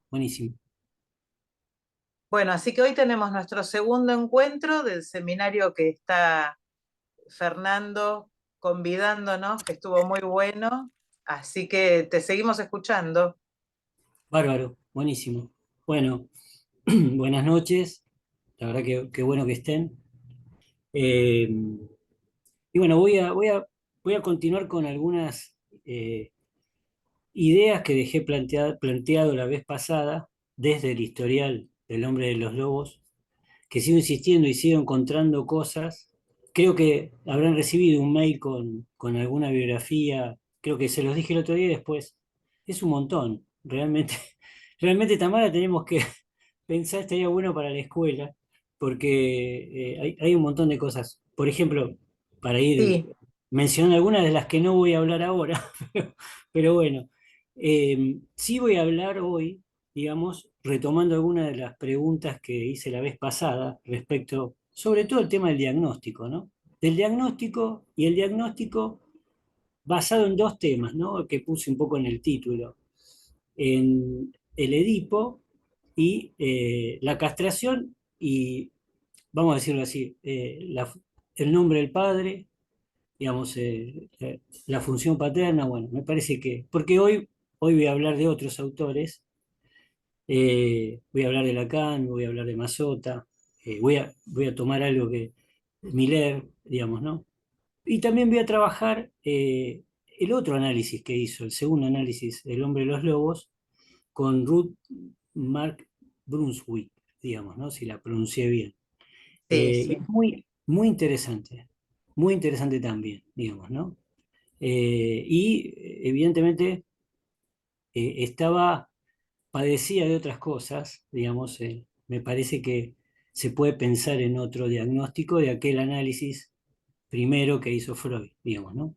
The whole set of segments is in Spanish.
Buenísimo. Bueno, así que hoy tenemos nuestro segundo encuentro del seminario que está Fernando convidándonos, que estuvo muy bueno, así que te seguimos escuchando. Bárbaro, buenísimo. Bueno, buenas noches. La verdad que bueno que estén. Eh, y bueno, voy a continuar con algunas eh, ideas que dejé planteado la vez pasada desde el historial del hombre de los lobos, que sigo insistiendo y sigo encontrando cosas. Creo que habrán recibido un mail con alguna biografía, creo que se los dije el otro día y después. Es un montón, realmente. Realmente, Tamara, tenemos que pensar, estaría bueno para la escuela, porque hay un montón de cosas. Por ejemplo, para ir Sí, mencionando algunas de las que no voy a hablar ahora, pero bueno, sí voy a hablar hoy, digamos, retomando algunas de las preguntas que hice la vez pasada respecto, sobre todo el tema del diagnóstico, ¿no? Del diagnóstico y el diagnóstico basado en dos temas, ¿no? Que puse un poco en el título, en el Edipo y la castración y, vamos a decirlo así, el nombre del padre, digamos, la función paterna, bueno, me parece que, porque hoy voy a hablar de otros autores, voy a hablar de Lacan, voy a hablar de Mazota, voy a tomar algo que Miller, digamos, ¿no? Y también voy a trabajar el otro análisis que hizo, el segundo análisis, El hombre de los lobos, con Ruth Mark Brunswick, digamos, ¿no? Si la pronuncié bien. sí, Y sí. es muy interesante también, digamos, ¿no? Y evidentemente padecía de otras cosas, digamos, me parece que se puede pensar en otro diagnóstico de aquel análisis primero que hizo Freud, digamos, ¿no?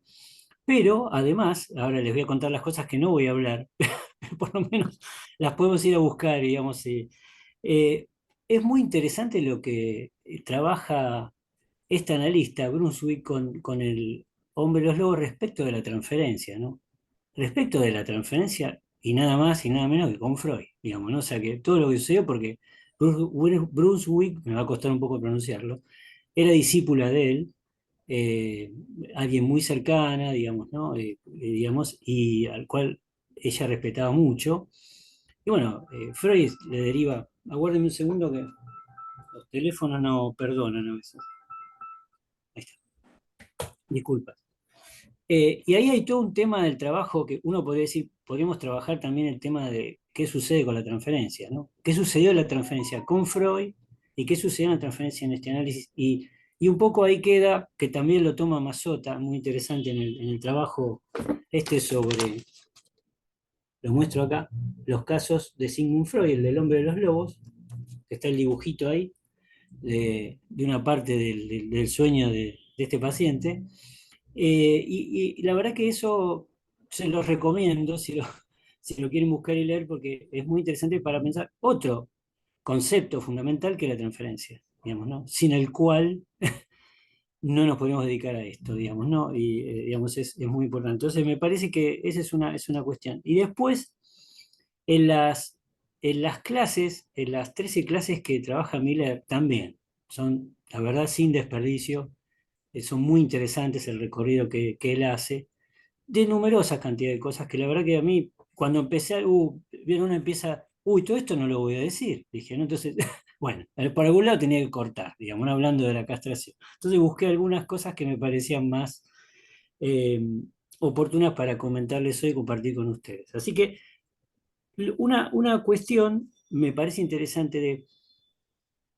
Pero además, ahora les voy a contar las cosas que no voy a hablar, pero por lo menos las podemos ir a buscar, digamos. Eh, es muy interesante lo que trabaja este analista, Brunswick, con el hombre de los lobos respecto de la transferencia, ¿no? Respecto de la transferencia y nada más y nada menos que con Freud, digamos, ¿no? O sea que todo lo que sucedió, porque Brunswick, me va a costar un poco pronunciarlo, era discípula de él, eh, alguien muy cercana, digamos, ¿no? Digamos, y al cual ella respetaba mucho. Y bueno, Freud le deriva, aguárdenme un segundo que los teléfonos no perdonan a veces. Ahí está, disculpa. Y ahí hay todo un tema del trabajo que uno podría decir, podríamos trabajar también el tema de qué sucede con la transferencia, ¿no? ¿Qué sucedió en la transferencia con Freud y qué sucedió en la transferencia en este análisis? Y un poco ahí queda, que también lo toma Mazzotta, muy interesante en el trabajo este sobre, lo muestro acá, los casos de Sigmund Freud, el del hombre de los lobos, que está el dibujito ahí, de una parte del sueño de este paciente. Y la verdad que eso se los recomiendo si lo quieren buscar y leer, porque es muy interesante para pensar otro concepto fundamental que es la transferencia, digamos, ¿no? Sin el cual no nos podemos dedicar a esto, digamos, ¿no? Y, digamos, es muy importante. Entonces, me parece que esa es una cuestión. Y después, en las clases, en las 13 clases que trabaja Miller, también son, la verdad, sin desperdicio, son muy interesantes el recorrido que él hace, de numerosas cantidades de cosas que la verdad que a mí, cuando empecé, vieron, uno empieza, todo esto no lo voy a decir, dije, ¿no? Entonces, bueno, por algún lado tenía que cortar, digamos, ¿no? Hablando de la castración. Entonces busqué algunas cosas que me parecían más eh, oportunas para comentarles hoy y compartir con ustedes. Así que una cuestión me parece interesante de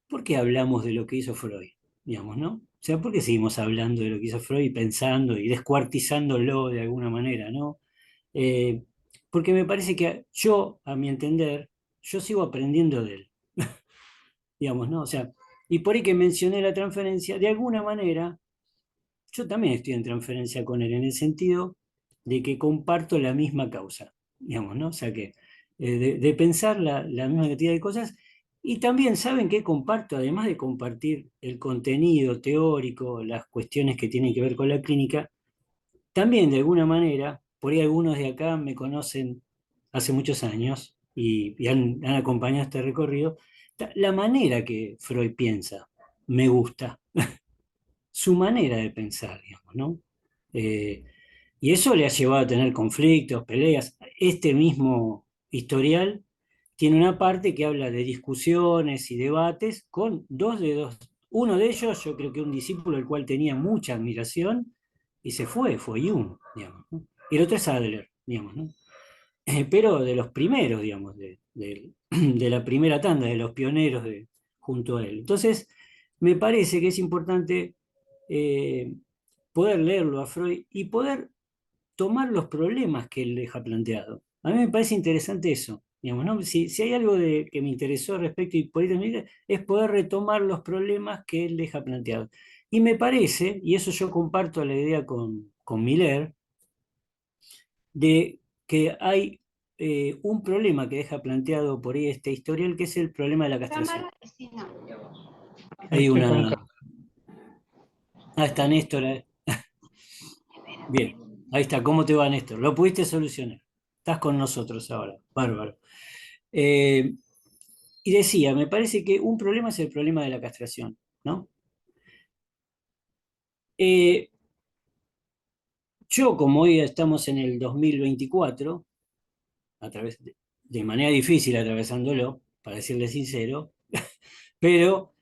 ¿por qué hablamos de lo que hizo Freud? Digamos, ¿no? O sea, ¿por qué seguimos hablando de lo que hizo Freud y pensando y descuartizándolo de alguna manera, ¿no? Eh, Porque me parece que yo, a mi entender, yo sigo aprendiendo de él, digamos, ¿no? O sea, y por ahí que mencioné la transferencia, de alguna manera, yo también estoy en transferencia con él, en el sentido de que comparto la misma causa, digamos, ¿no? O sea que de pensar la misma cantidad de cosas, y también saben que comparto, además de compartir el contenido teórico, las cuestiones que tienen que ver con la clínica, también de alguna manera, por ahí algunos de acá me conocen hace muchos años, y han acompañado este recorrido, la manera que Freud piensa me gusta, su manera de pensar, digamos, ¿no? Eh, y eso le ha llevado a tener conflictos, peleas. Este mismo historial tiene una parte que habla de discusiones y debates con dos. Uno de ellos, yo creo que un discípulo del cual tenía mucha admiración y se fue Jung, digamos, ¿no? Y el otro es Adler, digamos, ¿no? Pero de los primeros, digamos, de la primera tanda, de los pioneros junto a él. Entonces, me parece que es importante eh, poder leerlo a Freud y poder tomar los problemas que él deja planteado. A mí me parece interesante eso, digamos, ¿no? Si hay algo que me interesó respecto y por ahí es poder retomar los problemas que él deja planteados. Y me parece, y eso yo comparto la idea con Miller, de que hay un problema que deja planteado por ahí este historial, que es el problema de la castración. Hay Estoy con una... Ah, está Néstor. Bien, ahí está. ¿Cómo te va, Néstor? Lo pudiste solucionar. Estás con nosotros ahora. Bárbaro. Eh, y decía, me parece que un problema es el problema de la castración, ¿no? Eh, yo, como hoy estamos en el 2024, de manera difícil atravesándolo, para serle sincero, pero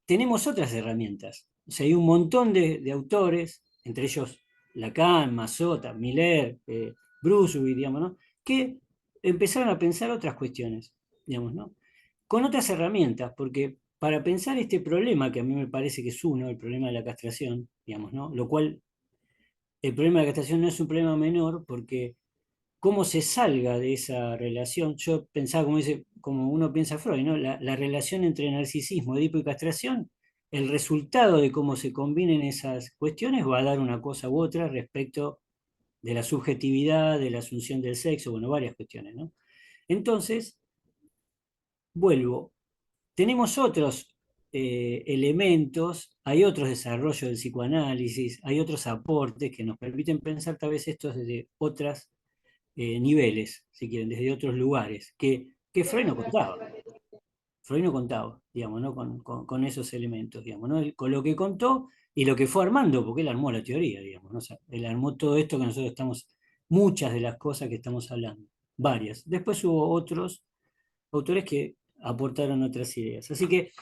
tenemos otras herramientas. O sea, hay un montón de autores, entre ellos Lacan, Mazota, Miller, Brunswick, digamos, ¿no? Que empezaron a pensar otras cuestiones, digamos, ¿no? Con otras herramientas, porque para pensar este problema, que a mí me parece que es uno, el problema de la castración, digamos, ¿no? Lo cual, el problema de la castración no es un problema menor, porque cómo se salga de esa relación. Yo pensaba, como uno piensa Freud, ¿no? La relación entre narcisismo, Edipo y castración, el resultado de cómo se combinen esas cuestiones va a dar una cosa u otra respecto de la subjetividad, de la asunción del sexo, bueno, varias cuestiones, ¿no? Entonces, vuelvo, tenemos otros elementos, hay otros desarrollos del psicoanálisis, hay otros aportes que nos permiten pensar tal vez esto desde otras niveles, si quieren, desde otros lugares, que Freud no contaba. Freud no contaba, digamos, ¿no? Con esos elementos, digamos, ¿no? Con lo que contó y lo que fue armando, porque él armó la teoría, digamos, ¿no? O sea, él armó todo esto que nosotros estamos, muchas de las cosas que estamos hablando, varias. Después hubo otros autores que aportaron otras ideas. Así que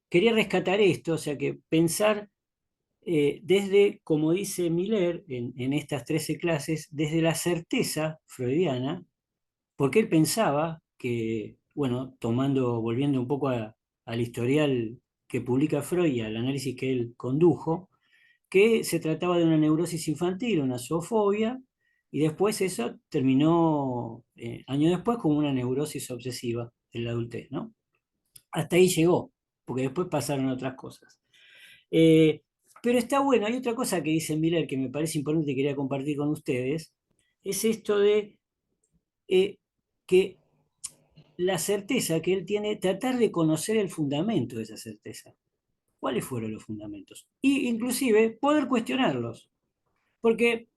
quería rescatar esto, o sea, que pensar desde, como dice Miller en estas 13 clases, desde la certeza freudiana, porque él pensaba que, bueno, volviendo un poco al historial que publica Freud y al análisis que él condujo, que se trataba de una neurosis infantil, una zoofobia, y después eso terminó, años después, como una neurosis obsesiva en la adultez, ¿no? Hasta ahí llegó, porque después pasaron otras cosas. Eh, pero está bueno, hay otra cosa que dice Miller que me parece importante y quería compartir con ustedes, es esto de eh, que la certeza que él tiene, tratar de conocer el fundamento de esa certeza. ¿Cuáles fueron los fundamentos? Y inclusive poder cuestionarlos. Porque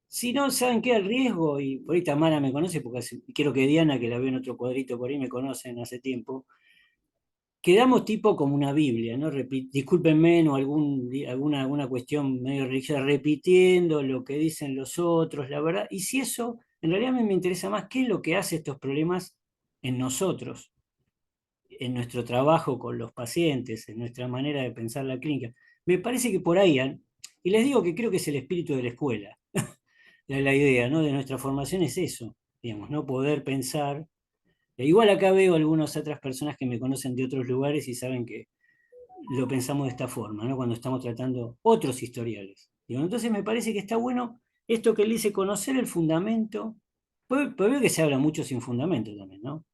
si no, ¿saben qué? El riesgo, y por ahí Tamara me conoce, porque quiero que Diana, que la veo en otro cuadrito por ahí, me conocen hace tiempo, quedamos tipo como una Biblia, ¿no? Discúlpenme, o alguna cuestión medio religiosa, repitiendo lo que dicen los otros, la verdad. Y si eso, en realidad a mí me interesa más qué es lo que hace estos problemas en nosotros, en nuestro trabajo con los pacientes, en nuestra manera de pensar la clínica. Me parece que por ahí, y les digo que creo que es el espíritu de la escuela, la idea, ¿no? De nuestra formación es eso, digamos, ¿no? Poder pensar. Igual acá veo algunas otras personas que me conocen de otros lugares y saben que lo pensamos de esta forma, ¿no? Cuando estamos tratando otros historiales. Digo, entonces me parece que está bueno esto que él dice, conocer el fundamento. Pues veo que se habla mucho sin fundamento también, ¿no?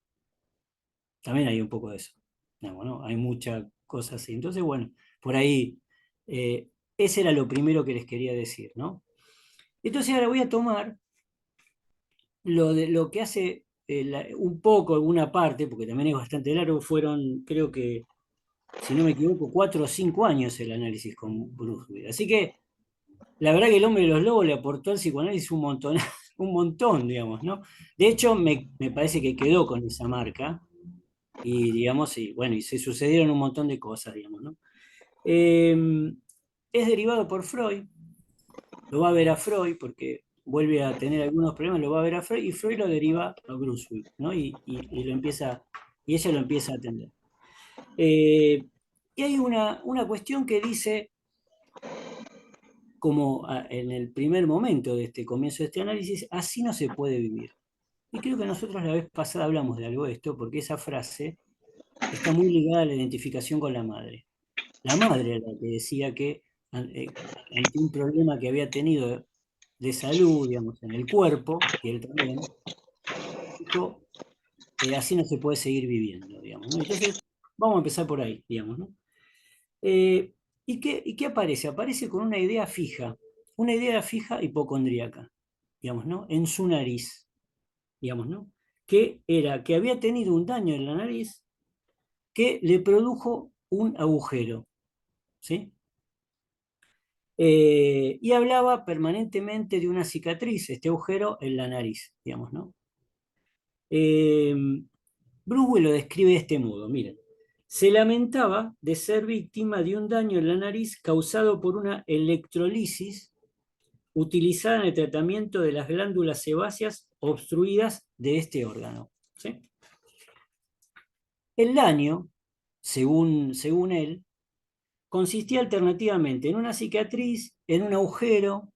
También hay un poco de eso. No, bueno, hay muchas cosas así. Entonces, bueno, por ahí, ese era lo primero que les quería decir, ¿no? Entonces ahora voy a tomar lo que hace un poco, alguna parte, porque también es bastante largo, fueron, creo que, si no me equivoco, 4 o 5 años el análisis con Bruce Willis. Así que la verdad que el hombre de los lobos le aportó al psicoanálisis un montón. un montón, digamos, ¿no? De hecho, me parece que quedó con esa marca y, digamos, y bueno, y se sucedieron un montón de cosas, digamos, ¿no? Eh, es derivado por Freud, lo va a ver a Freud porque vuelve a tener algunos problemas, lo va a ver a Freud y Freud lo deriva a Bruce Willis, ¿no? Y lo empieza, y ella lo empieza a atender. Eh, y hay una cuestión que dice, como en el primer momento de este comienzo de este análisis, así no se puede vivir. Y creo que nosotros la vez pasada hablamos de algo de esto, porque esa frase está muy ligada a la identificación con la madre. La madre era la que decía que ante un problema que había tenido de salud, digamos, en el cuerpo, y él también, dijo, así no se puede seguir viviendo, digamos, ¿no? Entonces, vamos a empezar por ahí, digamos, ¿no? Eh, ¿Y qué aparece? Aparece con una idea fija hipocondríaca, digamos, ¿no? En su nariz, digamos, ¿no? Que era que había tenido un daño en la nariz que le produjo un agujero, ¿sí? Y hablaba permanentemente de una cicatriz, este agujero en la nariz, digamos, ¿no? Eh, Bruce lo describe de este modo, miren. Se lamentaba de ser víctima de un daño en la nariz causado por una electrolisis utilizada en el tratamiento de las glándulas sebáceas obstruidas de este órgano, ¿sí? El daño, según él, consistía alternativamente en una cicatriz, en un agujero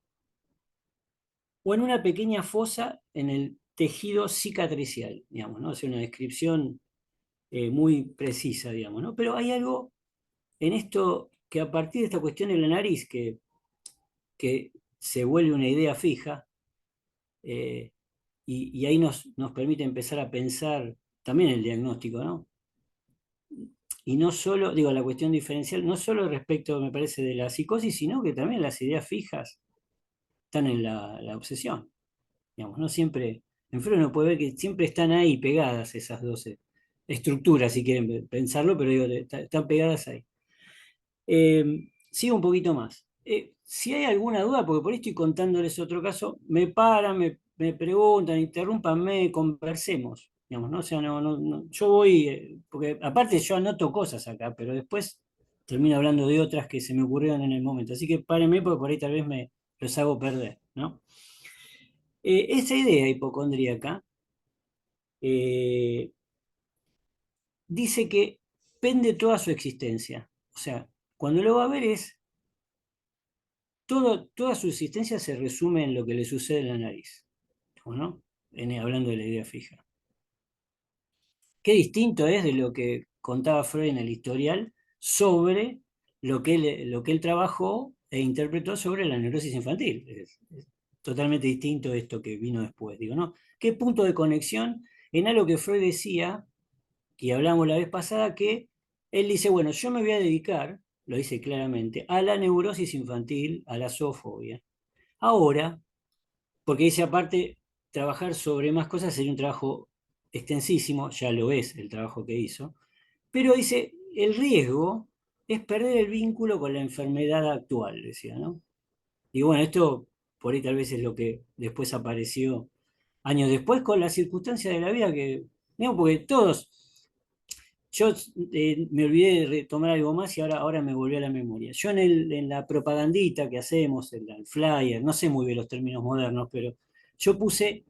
o en una pequeña fosa en el tejido cicatricial, digamos, ¿no? Es una descripción muy precisa, digamos, ¿no? Pero hay algo en esto que a partir de esta cuestión en la nariz, que se vuelve una idea fija, eh, y ahí nos permite empezar a pensar también el diagnóstico, ¿no? Y no solo, digo, la cuestión diferencial, no solo respecto, me parece, de la psicosis, sino que también las ideas fijas están en la obsesión. Digamos, no siempre, en Freud uno puede ver que siempre están ahí pegadas esas 12 estructuras, si quieren pensarlo, pero digo, están pegadas ahí. Sigo un poquito más. Si hay alguna duda, porque por ahí estoy contándoles otro caso, me paran, me preguntan, interrúmpanme, conversemos. Digamos, ¿no? O sea, yo voy, porque aparte yo anoto cosas acá, pero después termino hablando de otras que se me ocurrieron en el momento. Así que párenme, porque por ahí tal vez me los hago perder, ¿no? Esa idea hipocondríaca eh, dice que pende toda su existencia. O sea, cuando lo va a ver es toda su existencia se resume en lo que le sucede en la nariz, ¿o no? Hablando de la idea fija. Qué distinto es de lo que contaba Freud en el historial sobre lo que él trabajó e interpretó sobre la neurosis infantil. Es totalmente distinto esto que vino después, digo, ¿no? ¿Qué punto de conexión en algo que Freud decía, que hablamos la vez pasada, que él dice, bueno, yo me voy a dedicar, lo dice claramente, a la neurosis infantil, a la zoofobia. Ahora, porque dice aparte, trabajar sobre más cosas sería un trabajo extensísimo, ya lo es el trabajo que hizo, pero dice, el riesgo es perder el vínculo con la enfermedad actual, decía, ¿no? Y bueno, esto por ahí tal vez es lo que después apareció años después con las circunstancias de la vida que, digamos, porque todos, yo me olvidé de retomar algo más y ahora me volvió a la memoria. Yo en la propagandita que hacemos, en el flyer, no sé muy bien los términos modernos, pero yo puse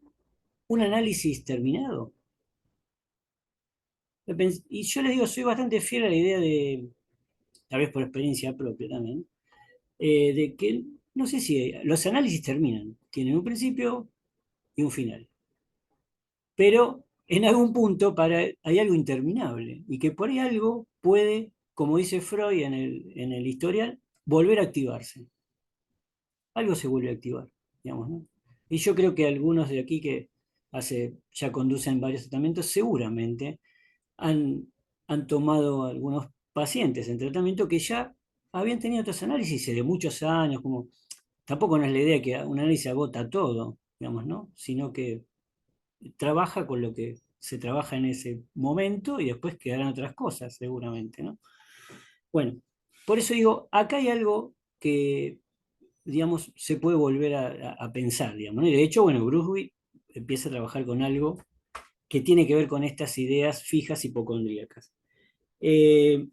un análisis terminado. Y yo les digo, soy bastante fiel a la idea de, tal vez por experiencia propia también, de que no sé si los análisis terminan, tienen un principio y un final. Pero en algún punto hay algo interminable y que por ahí algo puede, como dice Freud en el historial, volver a activarse. Algo se vuelve a activar, digamos, ¿no? Y yo creo que algunos de aquí que ya conducen varios tratamientos, seguramente han tomado algunos pacientes en tratamiento que ya habían tenido otros análisis de muchos años, como tampoco no es la idea que un análisis agota todo, digamos, ¿no? Sino que trabaja con lo que se trabaja en ese momento y después quedarán otras cosas, seguramente, ¿no? Bueno, por eso digo, acá hay algo que digamos, se puede volver a pensar, digamos, ¿no? Y de hecho, bueno, Bruce empieza a trabajar con algo que tiene que ver con estas ideas fijas hipocondríacas. Eh,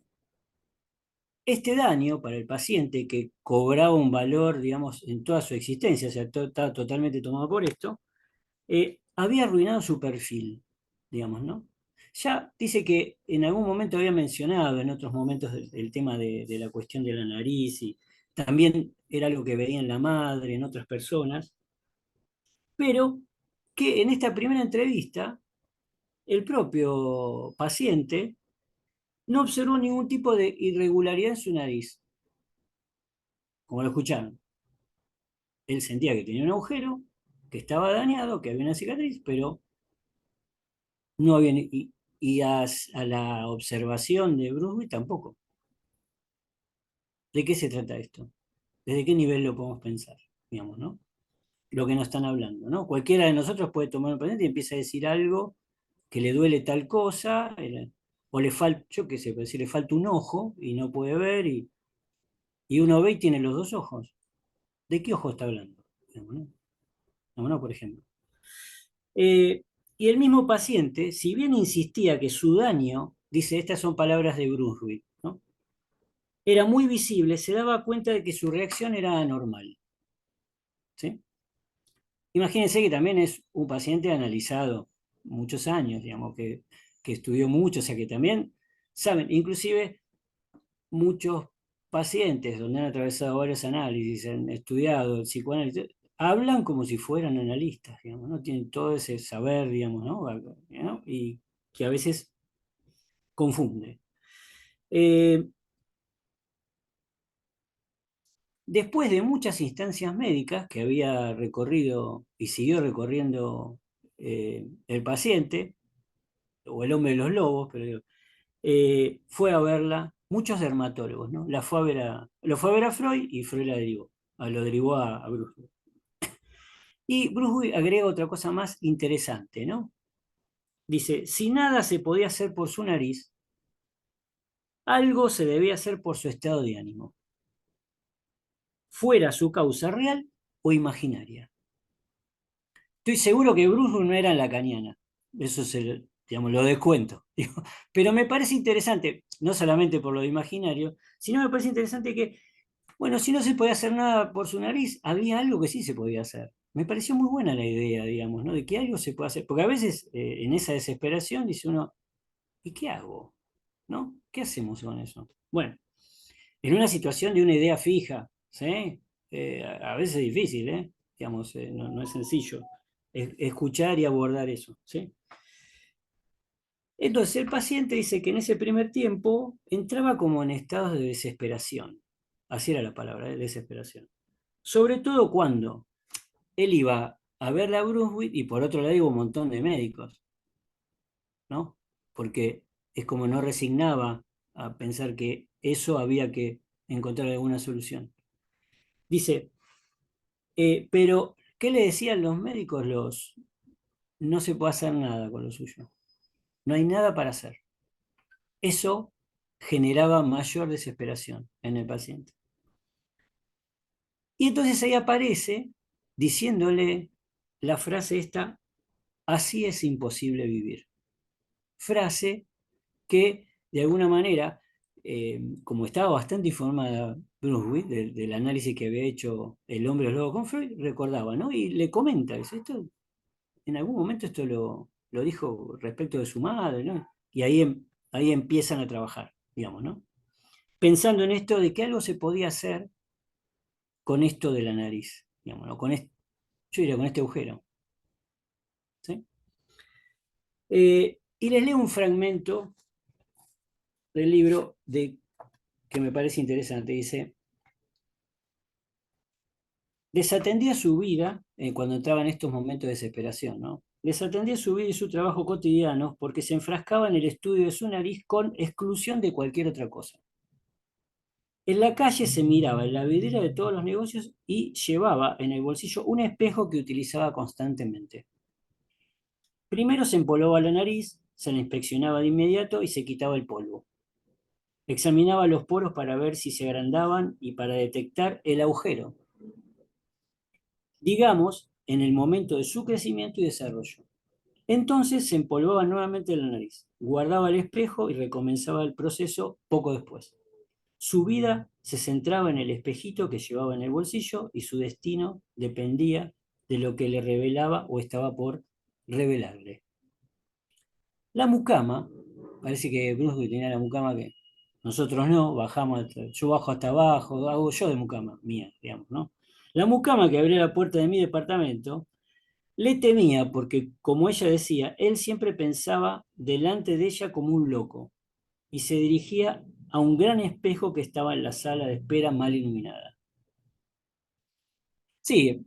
este daño para el paciente, que cobraba un valor, digamos, en toda su existencia, o sea, estaba totalmente tomado por esto, había arruinado su perfil, digamos, ¿no? Ya dice que en algún momento había mencionado, en otros momentos, el tema de la cuestión de la nariz, y también era algo que veía en la madre, en otras personas, pero que en esta primera entrevista el propio paciente no observó ningún tipo de irregularidad en su nariz, como lo escucharon. Él sentía que tenía un agujero, que estaba dañado, que había una cicatriz, pero no había y a la observación de Bruce Willis tampoco. ¿De qué se trata esto? ¿Desde qué nivel lo podemos pensar? Digamos, ¿no? Lo que nos están hablando, ¿no? Cualquiera de nosotros puede tomar un paciente y empieza a decir algo que le duele tal cosa, o le falta, yo qué sé, pero si le falta un ojo y no puede ver, y uno ve y tiene los dos ojos. ¿De qué ojo está hablando? Digamos, ¿no? Digamos, ¿no? Por ejemplo. Eh, y el mismo paciente, si bien insistía que su daño, dice, estas son palabras de Bruce Willis, ¿no? Era muy visible, se daba cuenta de que su reacción era anormal. ¿Sí? Imagínense que también es un paciente analizado muchos años, digamos, que estudió mucho, o sea que también saben, inclusive muchos pacientes donde han atravesado varios análisis, han estudiado el psicoanálisis, hablan como si fueran analistas, digamos, ¿no? Tienen todo ese saber, digamos, ¿no? Y que a veces confunde. Eh, Después de muchas instancias médicas que había recorrido y siguió recorriendo el paciente, o el hombre de los lobos, pero digo, fue a verla muchos dermatólogos, ¿no? Lo fue a ver a Freud y Freud lo derivó a Bruce Willis. Y Bruce Willis agrega otra cosa más interesante, ¿no? Dice, si nada se podía hacer por su nariz, algo se debía hacer por su estado de ánimo, fuera su causa real o imaginaria. Estoy seguro que Bruce no era lacaniana, eso digamos, lo descuento. Digo. Pero me parece interesante, no solamente por lo imaginario, sino me parece interesante que, bueno, si no se podía hacer nada por su nariz, había algo que sí se podía hacer. Me pareció muy buena la idea, digamos, ¿no? De que algo se puede hacer. Porque a veces en esa desesperación dice uno, ¿y qué hago? ¿No? ¿Qué hacemos con eso? Bueno, en una situación de una idea fija, ¿sí? A veces es difícil, ¿eh? Digamos, no es sencillo escuchar y abordar eso, ¿sí? Entonces el paciente dice que en ese primer tiempo entraba como en estados de desesperación, así era la palabra, desesperación. Sobre todo cuando él iba a ver a Brunswick y por otro lado iba un montón de médicos, ¿no? Porque es como no resignaba a pensar que eso había que encontrar alguna solución. Dice, pero ¿qué le decían los médicos? No se puede hacer nada con lo suyo. No hay nada para hacer. Eso generaba mayor desesperación en el paciente. Y entonces ahí aparece diciéndole la frase esta, así es imposible vivir. Frase que de alguna manera, como estaba bastante informada Brunswick del análisis que había hecho el hombre lobo con Freud, recordaba, ¿no? Y le comenta, dice, esto en algún momento esto lo dijo respecto de su madre, ¿no? Y ahí empiezan a trabajar, digamos, ¿no? Pensando en esto de que algo se podía hacer con esto de la nariz, digamos, ¿no? Yo diría con este agujero, ¿sí? Y les leo un fragmento del libro que me parece interesante. Dice, desatendía su vida cuando entraba en estos momentos de desesperación, ¿no? Desatendía su vida y su trabajo cotidiano porque se enfrascaba en el estudio de su nariz con exclusión de cualquier otra cosa. En la calle se miraba en la vidriera de todos los negocios y llevaba en el bolsillo un espejo que utilizaba constantemente. Primero se empolvaba la nariz, se la inspeccionaba de inmediato y se quitaba el polvo. Examinaba los poros para ver si se agrandaban y para detectar el agujero. digamos, en el momento de su crecimiento y desarrollo. Entonces se empolvaba nuevamente la nariz, guardaba el espejo y recomenzaba el proceso poco después. Su vida se centraba en el espejito que llevaba en el bolsillo y su destino dependía de lo que le revelaba o estaba por revelarle. La mucama, parece que Bruce tenía la mucama que nosotros no, bajamos, yo bajo hasta abajo, hago yo de mucama, mía, digamos, ¿no? La mucama que abría la puerta de mi departamento le temía porque, como ella decía, él siempre pensaba delante de ella como un loco y se dirigía a un gran espejo que estaba en la sala de espera mal iluminada. Sí,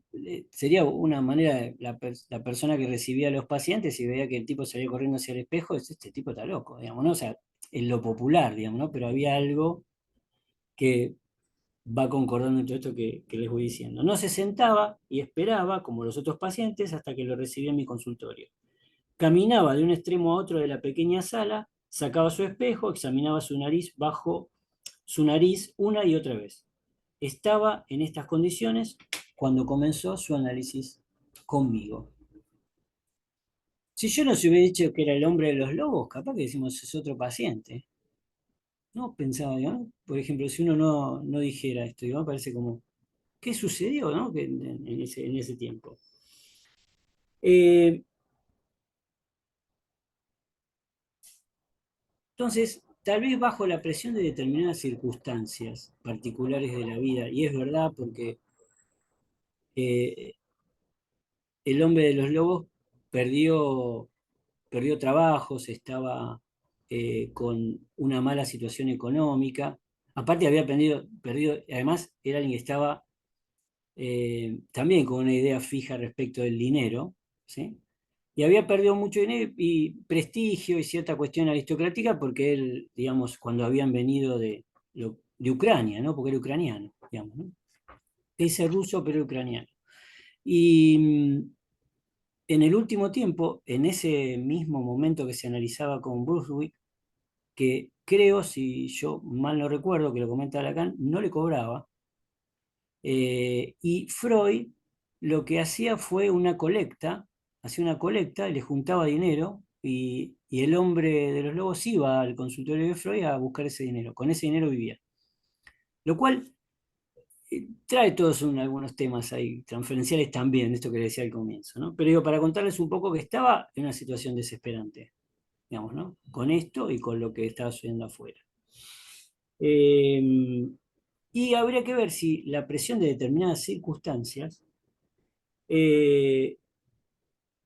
sería una manera, la persona que recibía a los pacientes y veía que el tipo salía corriendo hacia el espejo, este tipo está loco, digamos, ¿no? O sea, en lo popular, digamos, ¿no? Pero había algo que va concordando en todo esto que les voy diciendo. No se sentaba y esperaba, como los otros pacientes, hasta que lo recibía en mi consultorio. Caminaba de un extremo a otro de la pequeña sala, sacaba su espejo, examinaba su nariz bajo su nariz una y otra vez. Estaba en estas condiciones cuando comenzó su análisis conmigo. Si yo no se hubiera dicho que era el hombre de los lobos, capaz que decimos es otro paciente. No pensaba yo, ¿no? Por ejemplo, si uno no dijera esto, me parece como, ¿qué sucedió, no? En ese tiempo. Eh, entonces, tal vez bajo la presión de determinadas circunstancias particulares de la vida, y es verdad porque eh, el hombre de los lobos perdió trabajos, estaba con una mala situación económica. Aparte había perdido, además era alguien que estaba también con una idea fija respecto del dinero, ¿sí? Y había perdido mucho dinero y prestigio y cierta cuestión aristocrática porque él, digamos, cuando habían venido de Ucrania, ¿no? Porque era ucraniano, digamos, ¿no? Ese ruso, pero ucraniano. Y en el último tiempo, en ese mismo momento que se analizaba con Brunswick, que creo, si yo mal no recuerdo, que lo comenta Lacan, no le cobraba. Y Freud lo que hacía fue una colecta, hacía una colecta, le juntaba dinero y el hombre de los lobos iba al consultorio de Freud a buscar ese dinero. Con ese dinero vivía. Lo cual trae todos algunos temas ahí, transferenciales también, esto que le decía al comienzo, ¿no? Pero digo, para contarles un poco que estaba en una situación desesperante, digamos, ¿no? Con esto y con lo que estaba sucediendo afuera. Eh, y habría que ver si la presión de determinadas circunstancias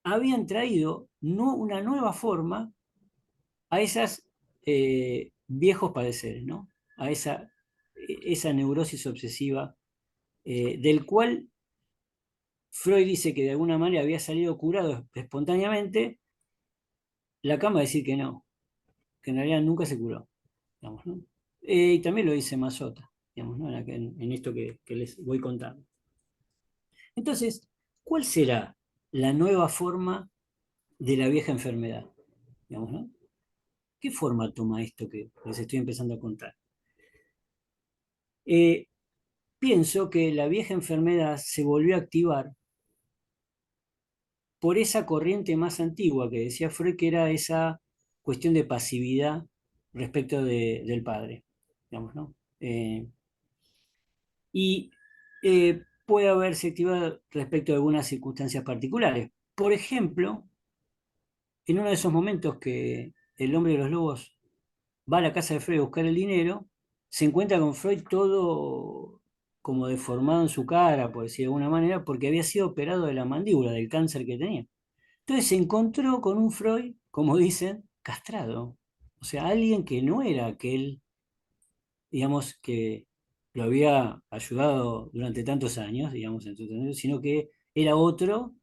habían traído una nueva forma a esas viejos padeceres, ¿no? A esa neurosis obsesiva del cual Freud dice que de alguna manera había salido curado espontáneamente. La cama decir que en realidad nunca se curó, digamos, ¿no? Y también lo dice Mazota, digamos, ¿no? En esto que les voy contando. Entonces, ¿cuál será la nueva forma de la vieja enfermedad? Digamos, ¿no? ¿Qué forma toma esto que les estoy empezando a contar? Eh, Pienso que la vieja enfermedad se volvió a activar por esa corriente más antigua que decía Freud, que era esa cuestión de pasividad respecto del padre, digamos, ¿no? Y puede haberse activado respecto a algunas circunstancias particulares. Por ejemplo, en uno de esos momentos que el hombre de los lobos va a la casa de Freud a buscar el dinero, se encuentra con Freud todo como deformado en su cara, por decir de alguna manera, porque había sido operado de la mandíbula, del cáncer que tenía. Entonces se encontró con un Freud, como dicen, castrado. O sea, alguien que no era aquel, digamos, que lo había ayudado durante tantos años, digamos, sino que era otro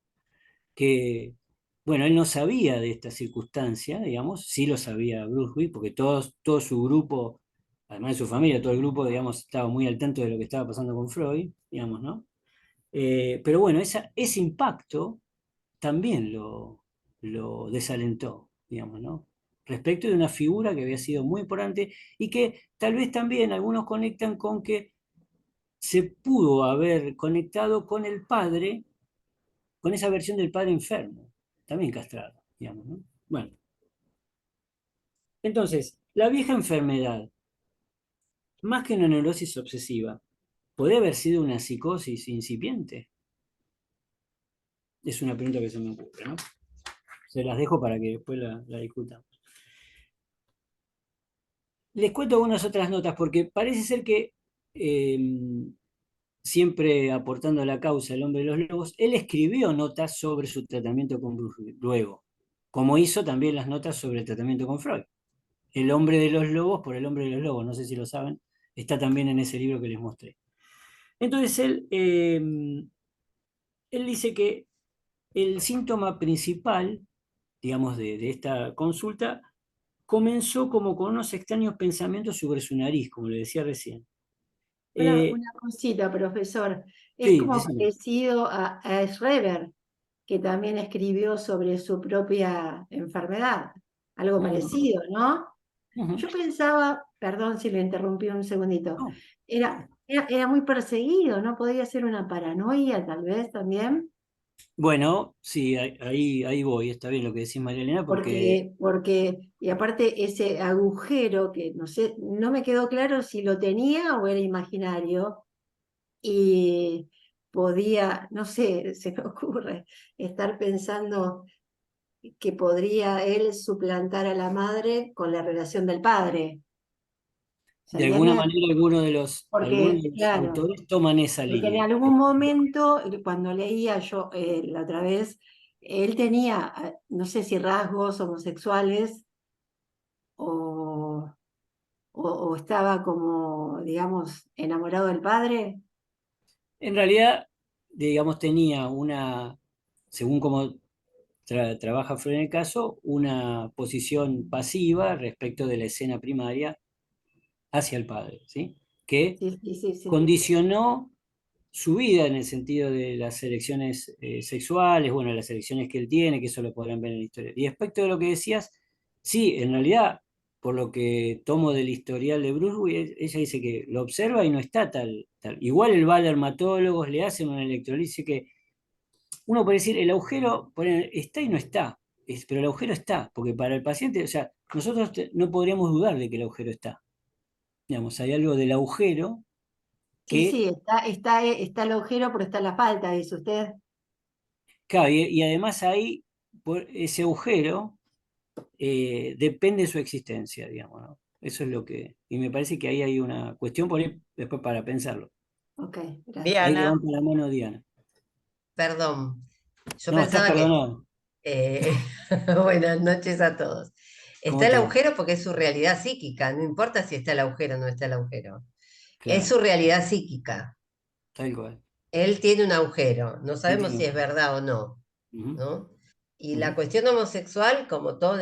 que, bueno, él no sabía de esta circunstancia, digamos, sí lo sabía Bruce Willis, porque todo su grupo, además de su familia, todo el grupo, digamos, estaba muy al tanto de lo que estaba pasando con Freud, digamos, ¿no? Pero bueno, ese impacto también lo desalentó, digamos, ¿no? Respecto de una figura que había sido muy importante y que tal vez también algunos conectan con que se pudo haber conectado con el padre con esa versión del padre enfermo, también castrado, digamos, ¿no? Bueno, entonces, la vieja enfermedad, más que una neurosis obsesiva, ¿podría haber sido una psicosis incipiente? Es una pregunta que se me ocurre, ¿no? Se las dejo para que después la discutamos. Les cuento algunas otras notas, porque parece ser que, eh, siempre aportando a la causa El hombre de los lobos, él escribió notas sobre su tratamiento con Bruce luego, como hizo también las notas sobre el tratamiento con Freud. El hombre de los lobos por El hombre de los lobos, no sé si lo saben, está también en ese libro que les mostré. Entonces él dice que el síntoma principal, digamos, de esta consulta, comenzó como con unos extraños pensamientos sobre su nariz, como le decía recién. Eh, Una cosita, profesor. Es sí, como decime. parecido a Schreber, que también escribió sobre su propia enfermedad. Algo Ujú, parecido, ¿no? ujú. Yo pensaba, perdón si lo interrumpí un segundito, No, era, era muy perseguido, ¿no? Podía ser una paranoia, tal vez también, bueno, sí, ahí voy, está bien lo que decís, María Elena, porque y aparte ese agujero que no sé, no me quedó claro si lo tenía o era imaginario, y podía, no sé, se me ocurre estar pensando que podría él suplantar a la madre con la relación del padre. ¿Se de alguna entiende? manera algunos Porque, de los claro, autores toman esa porque en línea. algún momento, cuando leía yo la otra vez, él tenía, no sé si rasgos homosexuales o, o estaba como, digamos, enamorado del padre. En realidad, digamos, tenía una, según como trabaja Freud en el caso, una posición pasiva respecto de la escena primaria hacia el padre, ¿sí? Que Sí, sí, sí, sí. condicionó su vida en el sentido de las elecciones sexuales, bueno, las elecciones que él tiene, que eso lo podrán ver en la historia. Y respecto de lo que decías, sí, en realidad, por lo que tomo del historial de Bruce Willis, ella dice que lo observa y no está tal. Igual él va al dermatólogo, le hacen un electrolisis que uno puede decir, el agujero está y no está, pero el agujero está, porque para el paciente, o sea, nosotros no podríamos dudar de que el agujero está. Digamos, hay algo del agujero Sí, que, sí, está el agujero, pero está la falta, dice usted. claro, y además ahí, por ese agujero, depende de su existencia, digamos, ¿no? Eso es lo que, y me parece que ahí hay una cuestión por ahí después para pensarlo. Ok, gracias. Ahí Diana, levanta la mano Diana. Perdón, yo No, estás pensaba que, perdonado. eh, buenas noches a todos. Está ¿Cómo el te va? agujero porque es su realidad psíquica, no importa si está el agujero o no está el agujero. Es Claro, su realidad psíquica. tal cual. Él tiene un agujero, no Él sabemos tiene si es agujero. verdad o no, Ujú, ¿no? Y la ujú, cuestión homosexual, como todo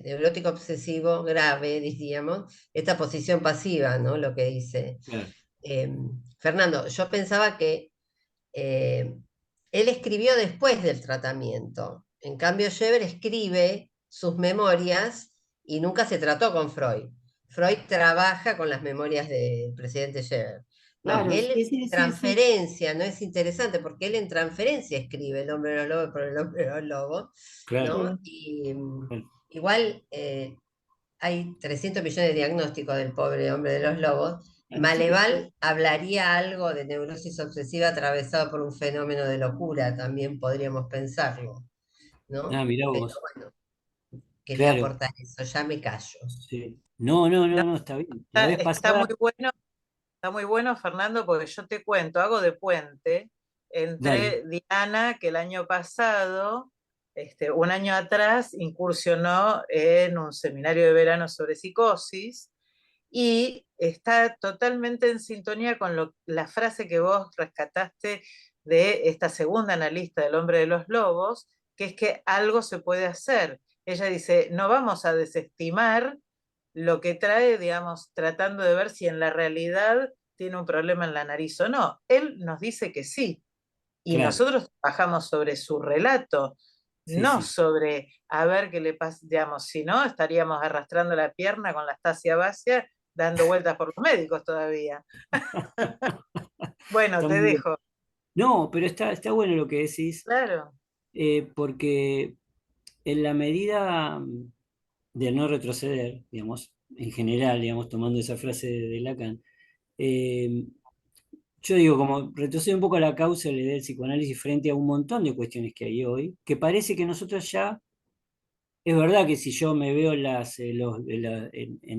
neurótico obsesivo grave, diríamos, esta posición pasiva, ¿no? Lo que dice. claro, Eh, Fernando, yo pensaba que eh, él escribió después del tratamiento. En cambio, Scheber escribe sus memorias y nunca se trató con Freud. Freud trabaja con las memorias del presidente Scheber. No, Claro, él sí, sí, sí, sí. transferencia, no es interesante porque él en transferencia escribe El hombre de los lobos por El hombre de los lobos, claro, ¿no? Sí, Y claro. igual hay 300 millones de diagnósticos del pobre hombre de los lobos. sí, sí. Maleval hablaría algo de neurosis obsesiva atravesado por un fenómeno de locura, también podríamos pensarlo, Ah, ¿no? mirá Pero vos. bueno, quería Claro, aportar eso, ya me callo. sí. No, no, no, no, no, está bien. La vez pasada, está muy bueno, Fernando, porque yo te cuento, hago de puente dale. entre Diana, que el año pasado, un año atrás, incursionó en un seminario de verano sobre psicosis y está totalmente en sintonía con la frase que vos rescataste de esta segunda analista del hombre de los lobos, que es que algo se puede hacer. Ella dice, no vamos a desestimar lo que trae, digamos, tratando de ver si en la realidad tiene un problema en la nariz o no. Él nos dice que sí, y Claro, nosotros trabajamos sobre su relato, sí, no sí. sobre a ver qué le pasa, digamos, si no, estaríamos arrastrando la pierna con la astasia básica, dando vueltas por los médicos todavía. Bueno, Está te muy bien. dejo. No, pero está bueno lo que decís, Claro, porque en la medida de no retroceder, digamos, en general, digamos, tomando esa frase de Lacan, eh, yo digo, como retrocede un poco a la causa le del psicoanálisis frente a un montón de cuestiones que hay hoy, que parece que nosotros ya, es verdad que si yo me veo en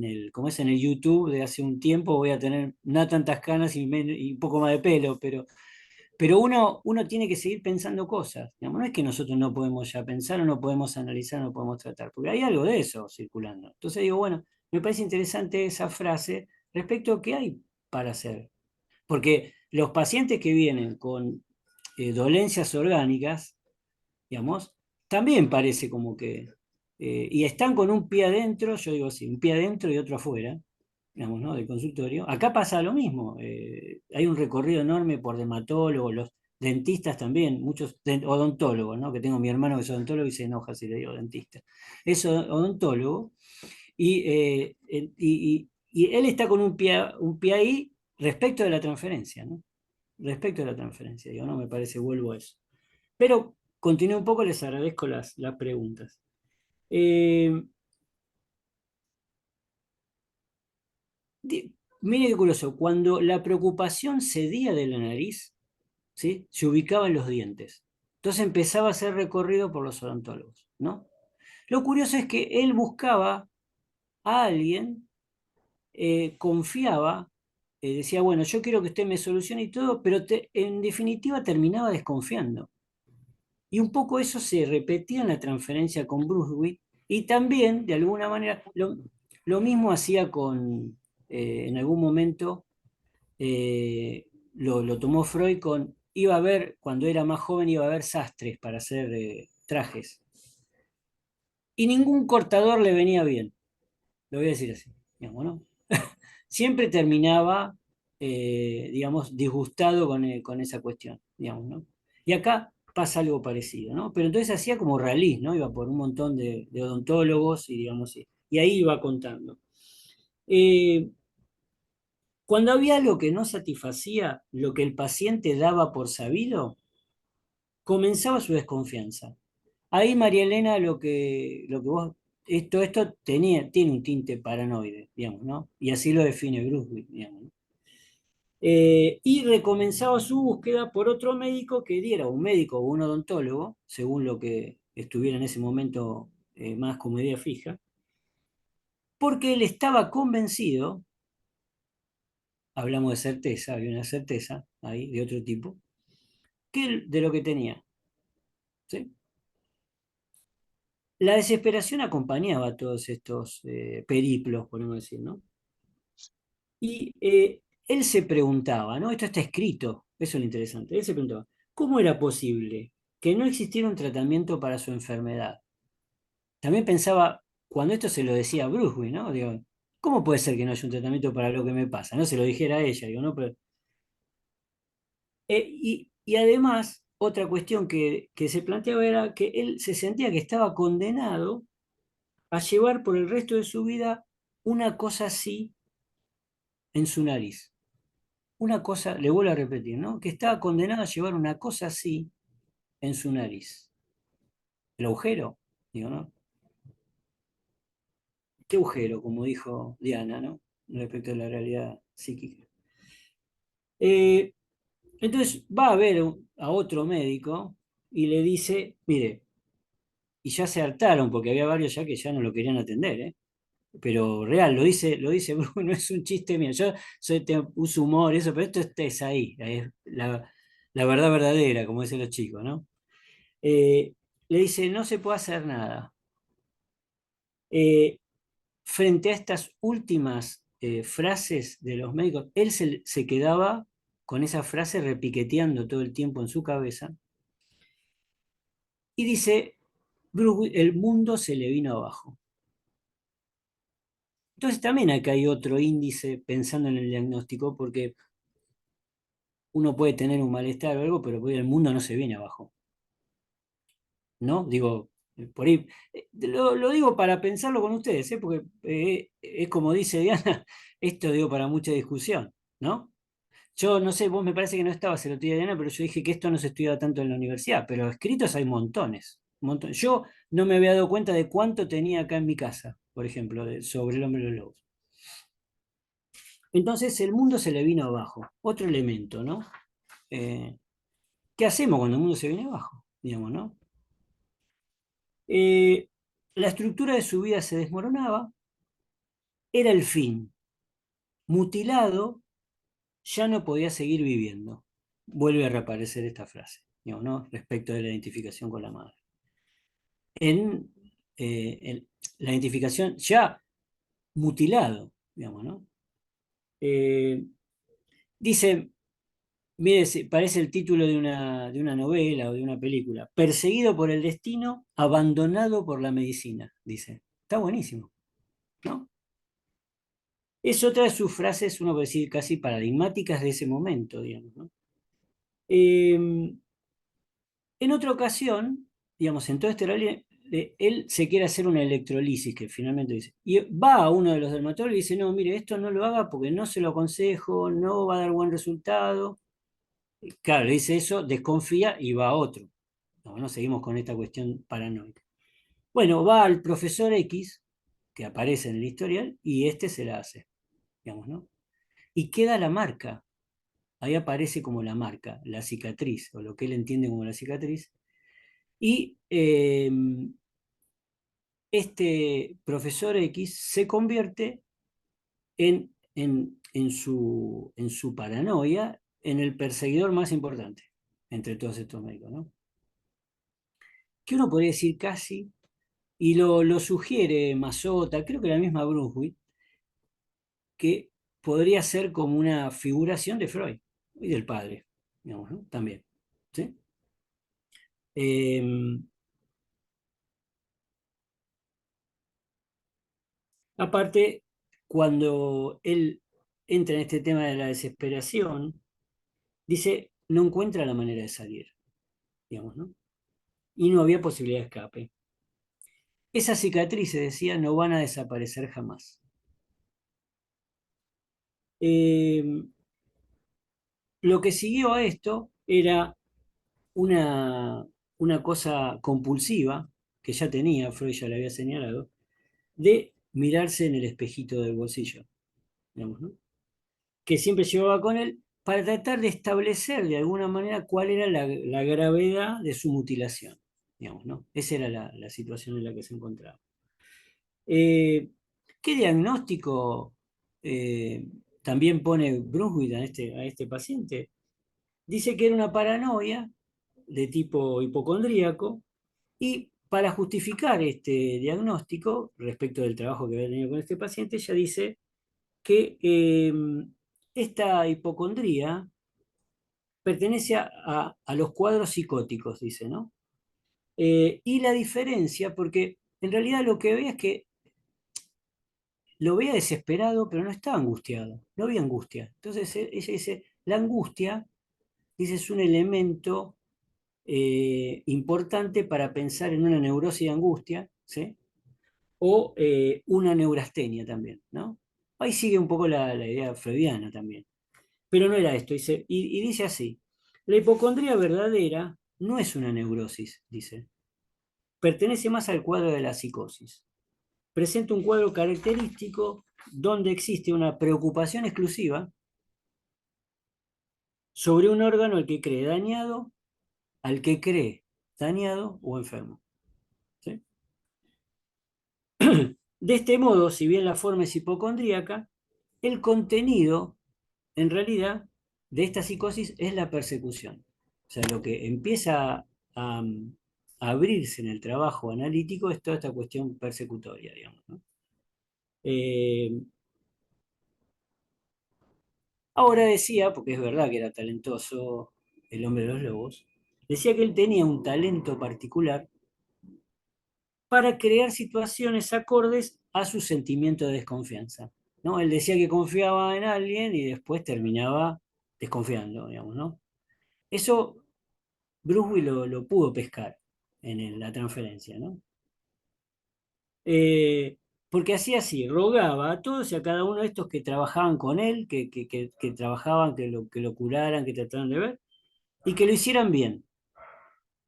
el, como es en el YouTube de hace un tiempo, voy a tener no tantas canas y un poco más de pelo, pero uno tiene que seguir pensando cosas. Digamos, no es que nosotros no podemos ya pensar o no podemos analizar, no podemos tratar, porque hay algo de eso circulando. Entonces digo, bueno, me parece interesante esa frase respecto a qué hay para hacer. Porque los pacientes que vienen con dolencias orgánicas, digamos, también parece como que, y están con un pie adentro, yo digo sí, un pie adentro y otro afuera, digamos, ¿no? Del consultorio. Acá pasa lo mismo, hay un recorrido enorme por dermatólogos, los dentistas también, muchos odontólogos, ¿no? Que tengo mi hermano que es odontólogo y se enoja si le digo dentista. Es odontólogo y él está con un pie ahí respecto de la transferencia, ¿no? Respecto de la transferencia, digo, no me parece, vuelvo a eso. Pero continúo un poco, les agradezco las preguntas. Eh, Mire qué curioso, cuando la preocupación cedía de la nariz, ¿sí? Se ubicaba en los dientes. Entonces empezaba a ser recorrido por los odontólogos, ¿no? Lo curioso es que él buscaba a alguien, confiaba, decía, bueno, yo quiero que usted me solucione y todo, pero en definitiva terminaba desconfiando. Y un poco eso se repetía en la transferencia con Brunswick y también, de alguna manera, lo mismo hacía con, en algún momento, lo tomó Freud con, iba a ver, cuando era más joven, iba a ver sastres para hacer trajes. Y ningún cortador le venía bien, lo voy a decir así, digamos, ¿no? Siempre terminaba, digamos, disgustado con esa cuestión, digamos, ¿no? Y acá pasa algo parecido, ¿no? Pero entonces hacía como rallies, ¿no? Iba por un montón de odontólogos y, digamos, y ahí iba contando. Eh, Cuando había algo que no satisfacía lo que el paciente daba por sabido, comenzaba su desconfianza. Ahí, María Elena, lo que vos, esto tiene un tinte paranoide, digamos, ¿no? Y así lo define Brunswick, digamos, ¿no? Y recomenzaba su búsqueda por otro médico que diera, un médico o un odontólogo, según lo que estuviera en ese momento más como idea fija, porque él estaba convencido, hablamos de certeza, había una certeza ahí de otro tipo, de lo que tenía. ¿Sí? La desesperación acompañaba todos estos periplos, podemos decir, ¿no? Y él se preguntaba, ¿no? Esto está escrito, eso es lo interesante. Él se preguntaba, ¿cómo era posible que no existiera un tratamiento para su enfermedad? También pensaba, cuando esto se lo decía a Bruce, ¿no? Digo, ¿cómo puede ser que no haya un tratamiento para lo que me pasa? No se lo dijera a ella, digo, ¿no? Pero, y además, otra cuestión que se planteaba era que él se sentía que estaba condenado a llevar por el resto de su vida una cosa así en su nariz. Una cosa, le vuelvo a repetir, ¿no? Que estaba condenado a llevar una cosa así en su nariz. El agujero, digo, ¿no? ¿Qué agujero? Como dijo Diana, ¿no? Respecto a la realidad psíquica. Eh, entonces va a ver a otro médico y le dice, mire, y ya se hartaron porque había varios ya que ya no lo querían atender, ¿eh? Pero real, lo dice Bruno, no es un chiste mío. Yo uso humor, eso, pero esto es ahí, es la verdad verdadera, como dicen los chicos, ¿no? Eh, Le dice, no se puede hacer nada. Eh, Frente a estas últimas frases de los médicos, él se quedaba con esa frase repiqueteando todo el tiempo en su cabeza y dice, el mundo se le vino abajo. Entonces también acá hay otro índice pensando en el diagnóstico, porque uno puede tener un malestar o algo, pero el mundo no se viene abajo, ¿no? Digo, por ahí, lo digo para pensarlo con ustedes, ¿eh? Porque es como dice Diana, esto digo para mucha discusión, ¿no? Yo no sé, vos me parece que no estabas el otro día, Diana, pero yo dije que esto no se estudia tanto en la universidad, pero escritos hay montones, montones. Yo no me había dado cuenta de cuánto tenía acá en mi casa, por ejemplo, sobre el hombre de los lobos. Entonces el mundo se le vino abajo. Otro elemento, ¿no? ¿Qué hacemos cuando el mundo se viene abajo? Digamos, ¿no? La estructura de su vida se desmoronaba, era el fin. Mutilado, ya no podía seguir viviendo. Vuelve a reaparecer esta frase, digamos, ¿no? Respecto de la identificación con la madre. En la identificación ya mutilado, digamos, ¿no? Dice, mire, parece el título de una novela o de una película. Perseguido por el destino, abandonado por la medicina, dice. Está buenísimo, ¿no? Es otra de sus frases, uno puede decir, casi paradigmáticas de ese momento, digamos, ¿no? En otra ocasión, digamos, en todo este rally, él se quiere hacer una electrolisis, que finalmente dice, y va a uno de los dermatólogos y dice, no, mire, esto no lo haga porque no se lo aconsejo, no va a dar buen resultado. Claro, le dice eso, desconfía y va a otro. No, seguimos con esta cuestión paranoica. Bueno, va al profesor X, que aparece en el historial, y este se la hace, digamos, ¿no? Y queda la marca. Ahí aparece como la marca, la cicatriz, o lo que él entiende como la cicatriz. Y este profesor X se convierte en su paranoia en el perseguidor más importante entre todos estos médicos, ¿no? Que uno podría decir casi, y lo sugiere Mazota, creo que la misma Brunswick, que podría ser como una figuración de Freud y del padre, digamos, ¿no? También. ¿Sí? Aparte, cuando él entra en este tema de la desesperación, dice, no encuentra la manera de salir, digamos, ¿no? Y no había posibilidad de escape. Esas cicatrices, decía, no van a desaparecer jamás. Lo que siguió a esto era una, una cosa compulsiva, que ya tenía, Freud ya le había señalado, de mirarse en el espejito del bolsillo, digamos, ¿no? Que siempre llevaba con él para tratar de establecer de alguna manera cuál era la gravedad de su mutilación, digamos, ¿no? Esa era la situación en la que se encontraba. ¿Qué diagnóstico también pone Brunswick a este paciente? Dice que era una paranoia de tipo hipocondríaco y para justificar este diagnóstico respecto del trabajo que había tenido con este paciente, ella dice que esta hipocondría pertenece a los cuadros psicóticos, dice, ¿no? Y la diferencia, porque en realidad lo que ve es que lo veía desesperado, pero no estaba angustiado, no había angustia. Entonces ella dice, la angustia, dice, es un elemento importante para pensar en una neurosis de angustia, ¿sí? O una neurastenia también, ¿no? Ahí sigue un poco la idea freudiana también. Pero no era esto, dice, y dice así, la hipocondría verdadera no es una neurosis, dice, pertenece más al cuadro de la psicosis. Presenta un cuadro característico donde existe una preocupación exclusiva sobre un órgano al que cree dañado o enfermo. ¿Sí? De este modo, si bien la forma es hipocondríaca, el contenido, en realidad, de esta psicosis es la persecución. O sea, lo que empieza a abrirse en el trabajo analítico es toda esta cuestión persecutoria, digamos, ¿no? Ahora decía, porque es verdad que era talentoso el hombre de los lobos, decía que él tenía un talento particular para crear situaciones acordes a su sentimiento de desconfianza, ¿no? Él decía que confiaba en alguien y después terminaba desconfiando, digamos, ¿no? Eso Bruce lo pudo pescar en la transferencia, ¿no? porque hacía así, rogaba a todos y a cada uno de estos que trabajaban con él, que trabajaban, que lo curaran, que trataran de ver, y que lo hicieran bien.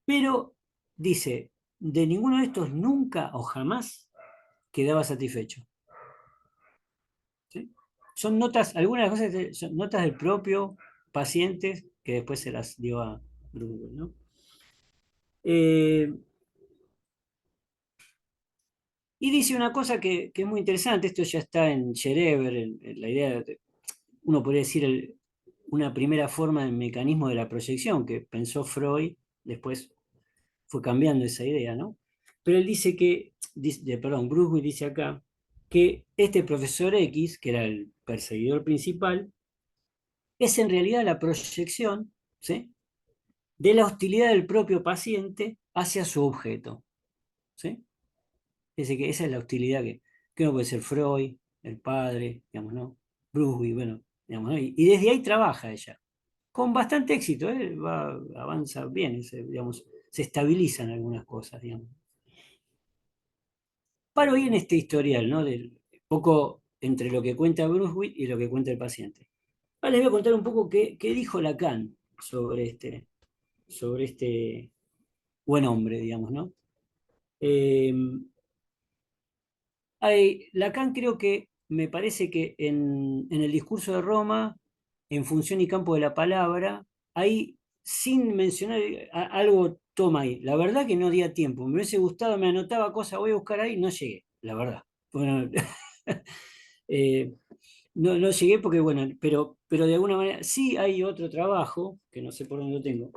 Pero, dice, de ninguno de estos nunca o jamás quedaba satisfecho. ¿Sí? Son notas, algunas cosas son notas del propio paciente que después se las dio a Bruegel, ¿no? Y dice una cosa que es muy interesante, esto ya está en Schereber, en la idea de, uno podría decir una primera forma del mecanismo de la proyección que pensó Freud, después fue cambiando esa idea, ¿no? Pero él dice que, perdón, Bruegel dice acá, que este profesor X, que era el perseguidor principal, es en realidad la proyección, ¿sí?, de la hostilidad del propio paciente hacia su objeto, ¿sí? Dice que esa es la hostilidad que no puede ser Freud, el padre, digamos, ¿no? Bruegel, bueno, digamos, ¿no? Y desde ahí trabaja ella, con bastante éxito, ¿eh? Avanza bien, digamos, se estabilizan algunas cosas, digamos. Paro hoy en este historial, ¿no? Del poco entre lo que cuenta Bruegel y lo que cuenta el paciente. Ahora les voy a contar un poco qué dijo Lacan sobre este buen hombre, digamos, ¿no? Eh, Lacan creo que me parece que en el discurso de Roma, en función y campo de la palabra, ahí sin mencionar algo toma ahí. La verdad que no di a tiempo, me hubiese gustado, me anotaba cosas, voy a buscar ahí, no llegué, la verdad. Bueno, eh, no llegué porque, bueno, pero de alguna manera sí hay otro trabajo, que no sé por dónde lo tengo,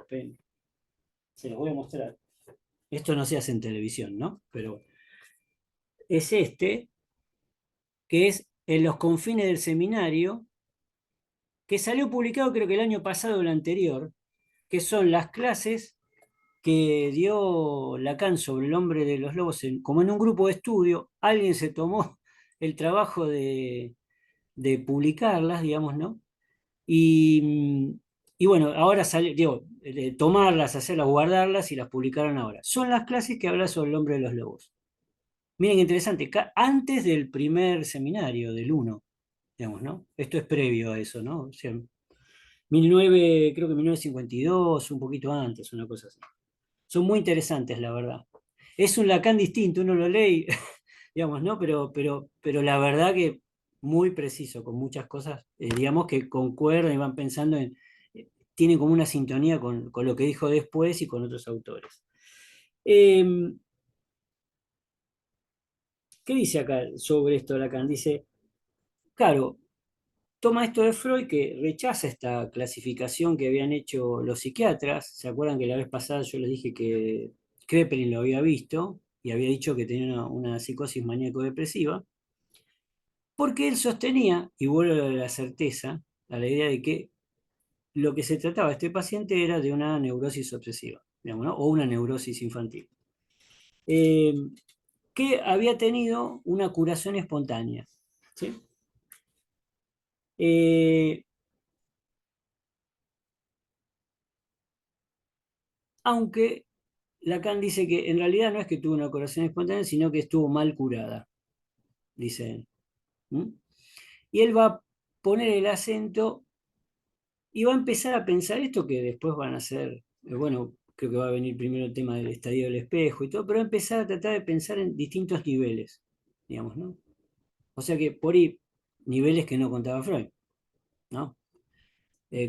se los voy a mostrar. Esto no se hace en televisión, ¿no? Pero es este, que es En los confines del seminario, que salió publicado creo que el año pasado o el anterior, que son las clases que dio Lacan sobre el hombre de los lobos, como en un grupo de estudio, alguien se tomó el trabajo de publicarlas, digamos, ¿no? Y bueno, ahora salió, digo, tomarlas, hacerlas, guardarlas y las publicaron ahora. Son las clases que hablan sobre el hombre de los lobos. Miren qué interesante, antes del primer seminario, del uno, digamos, ¿no? Esto es previo a eso, ¿no? O sea, 19, creo que 1952, un poquito antes, una cosa así. Son muy interesantes, la verdad. Es un Lacan distinto, uno lo lee, digamos, ¿no? Pero la verdad que muy preciso, con muchas cosas, digamos, que concuerdan y van pensando tienen como una sintonía con lo que dijo después y con otros autores. ¿Qué dice acá sobre esto Lacan? Dice, claro, toma esto de Freud, que rechaza esta clasificación que habían hecho los psiquiatras. ¿Se acuerdan que la vez pasada yo les dije que Kraepelin lo había visto y había dicho que tenía una psicosis maníaco-depresiva? Porque él sostenía, y vuelve a la certeza, a la idea de que lo que se trataba de este paciente era de una neurosis obsesiva, digamos, ¿no? O una neurosis infantil, eh, que había tenido una curación espontánea, ¿sí? Eh, Aunque Lacan dice que en realidad no es que tuvo una curación espontánea, sino que estuvo mal curada, dice él. ¿Mm? Y él va a poner el acento y va a empezar a pensar esto que después van a ser, bueno, creo que va a venir primero el tema del estadio del espejo y todo, pero va a empezar a tratar de pensar en distintos niveles, digamos, ¿no? O sea que por ahí, niveles que no contaba Freud, ¿no?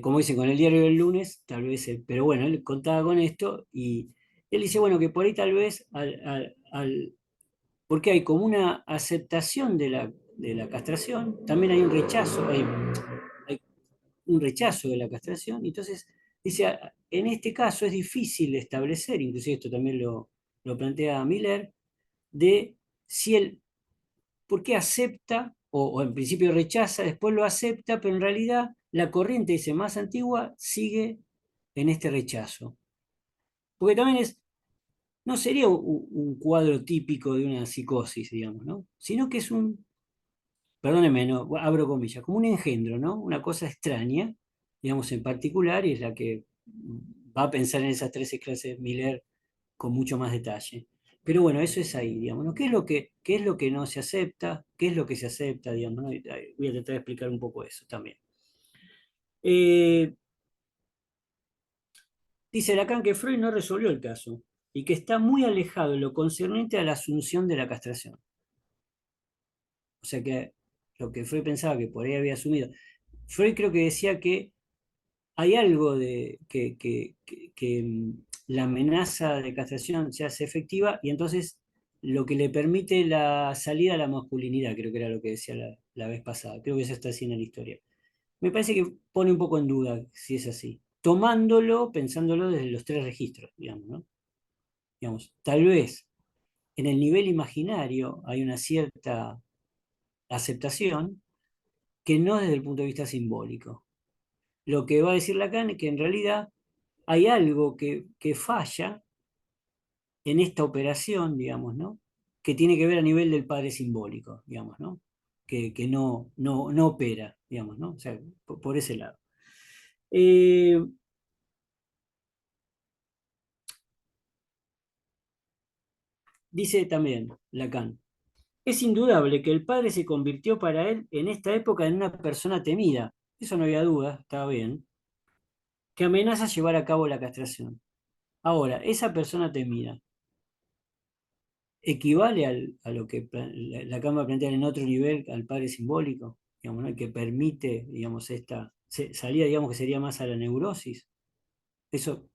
Como dicen con el diario del lunes, tal vez, pero bueno, él contaba con esto y él dice, bueno, que por ahí tal vez porque hay como una aceptación de la castración, también hay un rechazo, hay un rechazo de la castración, entonces dice, en este caso es difícil establecer, inclusive esto también lo plantea Miller, de si él, ¿por qué acepta, o en principio rechaza, después lo acepta, pero en realidad la corriente, dice, más antigua sigue en este rechazo? Porque también no sería un cuadro típico de una psicosis, digamos, ¿no? Sino que es perdónenme, no, abro comillas, como un engendro, ¿no? Una cosa extraña, digamos, en particular, y es la que va a pensar en esas 13 clases Miller con mucho más detalle. Pero bueno, eso es ahí, digamos, ¿no? ¿Qué es lo que no se acepta? ¿Qué es lo que se acepta, digamos, ¿no? Y voy a tratar de explicar un poco eso también. Eh, Dice Lacan que Freud no resolvió el caso y que está muy alejado en lo concerniente a la asunción de la castración. O sea que lo que Freud pensaba que por ahí había asumido. Freud creo que decía que hay algo de que la amenaza de castración se hace efectiva y entonces lo que le permite la salida a la masculinidad, creo que era lo que decía la vez pasada. Creo que eso está así en la historia. Me parece que pone un poco en duda si es así. Tomándolo, pensándolo desde los tres registros, digamos, ¿no? Digamos, tal vez en el nivel imaginario hay una cierta aceptación que no desde el punto de vista simbólico. Lo que va a decir Lacan es que en realidad hay algo que falla en esta operación, digamos, ¿no? Que tiene que ver a nivel del padre simbólico, digamos, ¿no? Que no opera, digamos, ¿no? O sea, por ese lado. Eh, Dice también Lacan, es indudable que el padre se convirtió para él en esta época en una persona temida, eso no había duda, estaba bien, que amenaza llevar a cabo la castración. Ahora, esa persona temida equivale a lo que la Cámara plantea en otro nivel al padre simbólico, digamos, ¿no? Que permite, digamos, esta salida, digamos, que sería más a la neurosis. Eso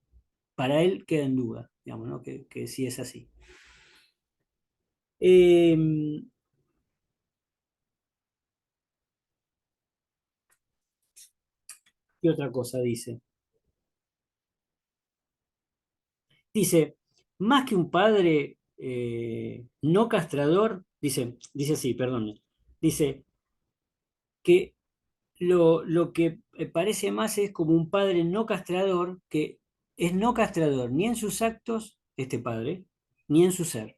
para él queda en duda, digamos, ¿no? Que sí es así. ¿Qué otra cosa dice? Dice, más que un padre no castrador, dice así, perdón, dice que lo que parece más es como un padre no castrador, que es no castrador ni en sus actos, este padre, ni en su ser,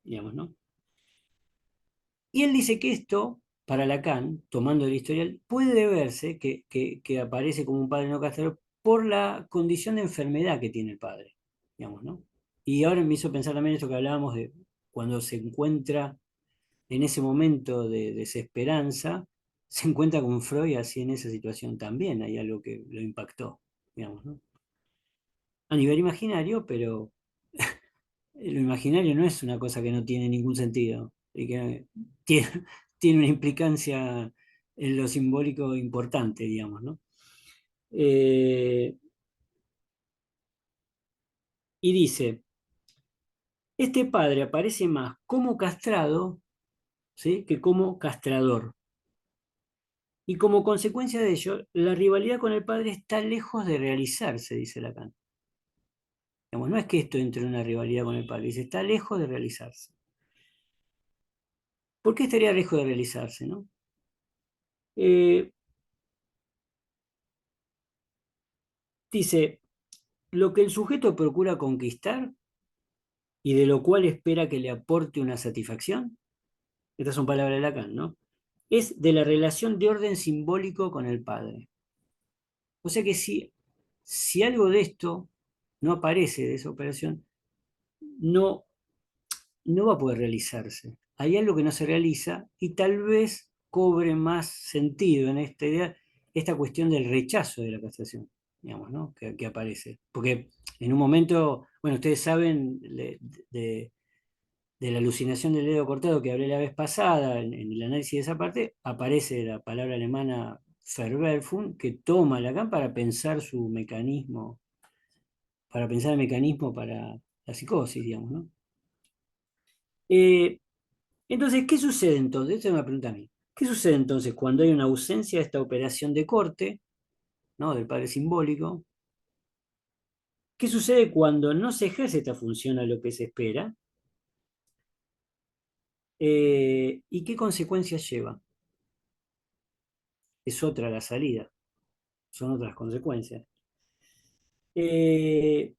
digamos, ¿no? Y él dice que esto, para Lacan, tomando el historial, puede deberse, que aparece como un padre no castrador, por la condición de enfermedad que tiene el padre, digamos, ¿no? Y ahora me hizo pensar también esto que hablábamos de cuando se encuentra en ese momento de desesperanza, se encuentra con Freud así en esa situación también, hay algo que lo impactó, digamos, ¿no? A nivel imaginario, pero lo imaginario no es una cosa que no tiene ningún sentido y que tiene, tiene una implicancia en lo simbólico importante, digamos, ¿no? Eh, y dice, este padre aparece más como castrado, ¿sí? Que como castrador. Y como consecuencia de ello, la rivalidad con el padre está lejos de realizarse, dice Lacan. Digamos, no es que esto entre en una rivalidad con el padre, dice, está lejos de realizarse. ¿Por qué estaría lejos de realizarse, no? Eh, Dice, lo que el sujeto procura conquistar y de lo cual espera que le aporte una satisfacción, estas son palabras de Lacan, ¿no? Es de la relación de orden simbólico con el padre. O sea que si algo de esto no aparece de esa operación, no, no va a poder realizarse. Hay algo que no se realiza y tal vez cobre más sentido en esta idea, esta cuestión del rechazo de la castración, digamos, ¿no? Que aparece. Porque en un momento, bueno, ustedes saben de la alucinación del dedo cortado que hablé la vez pasada, en el análisis de esa parte, aparece la palabra alemana Verwerfung, que toma Lacan para pensar su mecanismo, para pensar el mecanismo para la psicosis, digamos, ¿no? Eh, Entonces, ¿qué sucede entonces? Esta es una pregunta a mí. ¿Qué sucede entonces cuando hay una ausencia de esta operación de corte, ¿no? Del padre simbólico? ¿Qué sucede cuando no se ejerce esta función a lo que se espera? ¿Y qué consecuencias lleva? Es otra la salida, son otras consecuencias. Eh,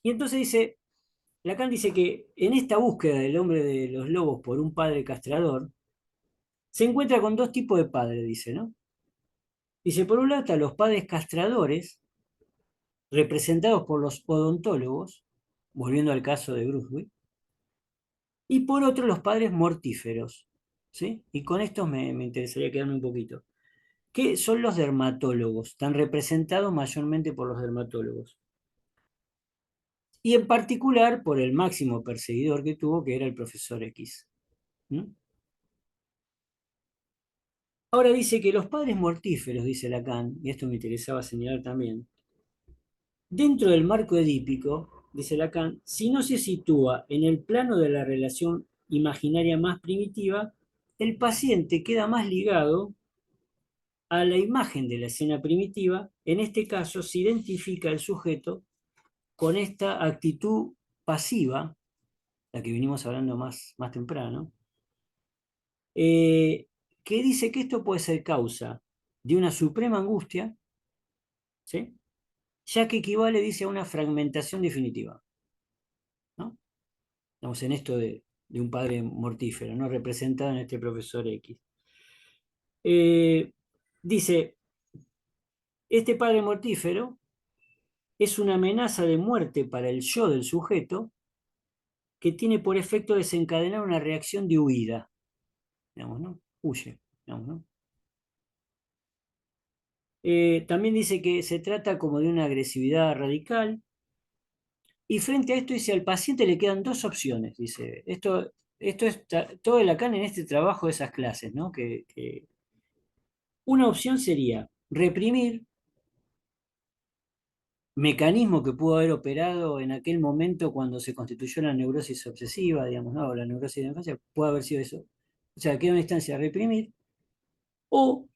y entonces dice, Lacan dice que en esta búsqueda del hombre de los lobos por un padre castrador, se encuentra con dos tipos de padres, dice, ¿no? Dice, por un lado están los padres castradores, representados por los odontólogos, volviendo al caso de Brunswick. Y por otro, los padres mortíferos, ¿sí? Y con estos me interesaría quedarme un poquito. ¿Qué son los dermatólogos? Están representados mayormente por los dermatólogos. Y en particular por el máximo perseguidor que tuvo, que era el profesor X. ¿Mm? Ahora dice que los padres mortíferos, dice Lacan, y esto me interesaba señalar también, dentro del marco edípico, dice Lacan, si no se sitúa en el plano de la relación imaginaria más primitiva, el paciente queda más ligado a la imagen de la escena primitiva. En este caso se identifica el sujeto con esta actitud pasiva, la que vinimos hablando más temprano, que dice que esto puede ser causa de una suprema angustia, ¿sí? Ya que equivale, dice, a una fragmentación definitiva, ¿no? Estamos en esto de un padre mortífero, ¿no? Representado en este profesor X. Dice, este padre mortífero es una amenaza de muerte para el yo del sujeto que tiene por efecto desencadenar una reacción de huida, digamos, ¿no? Huye, digamos, ¿no? También dice que se trata como de una agresividad radical, y frente a esto dice, al paciente le quedan dos opciones, dice, esto es todo el Lacan en este trabajo de esas clases, ¿no? Que una opción sería reprimir, mecanismo que pudo haber operado en aquel momento cuando se constituyó la neurosis obsesiva, digamos, ¿no? O la neurosis de la infancia, puede haber sido eso. O sea, queda una instancia reprimir, o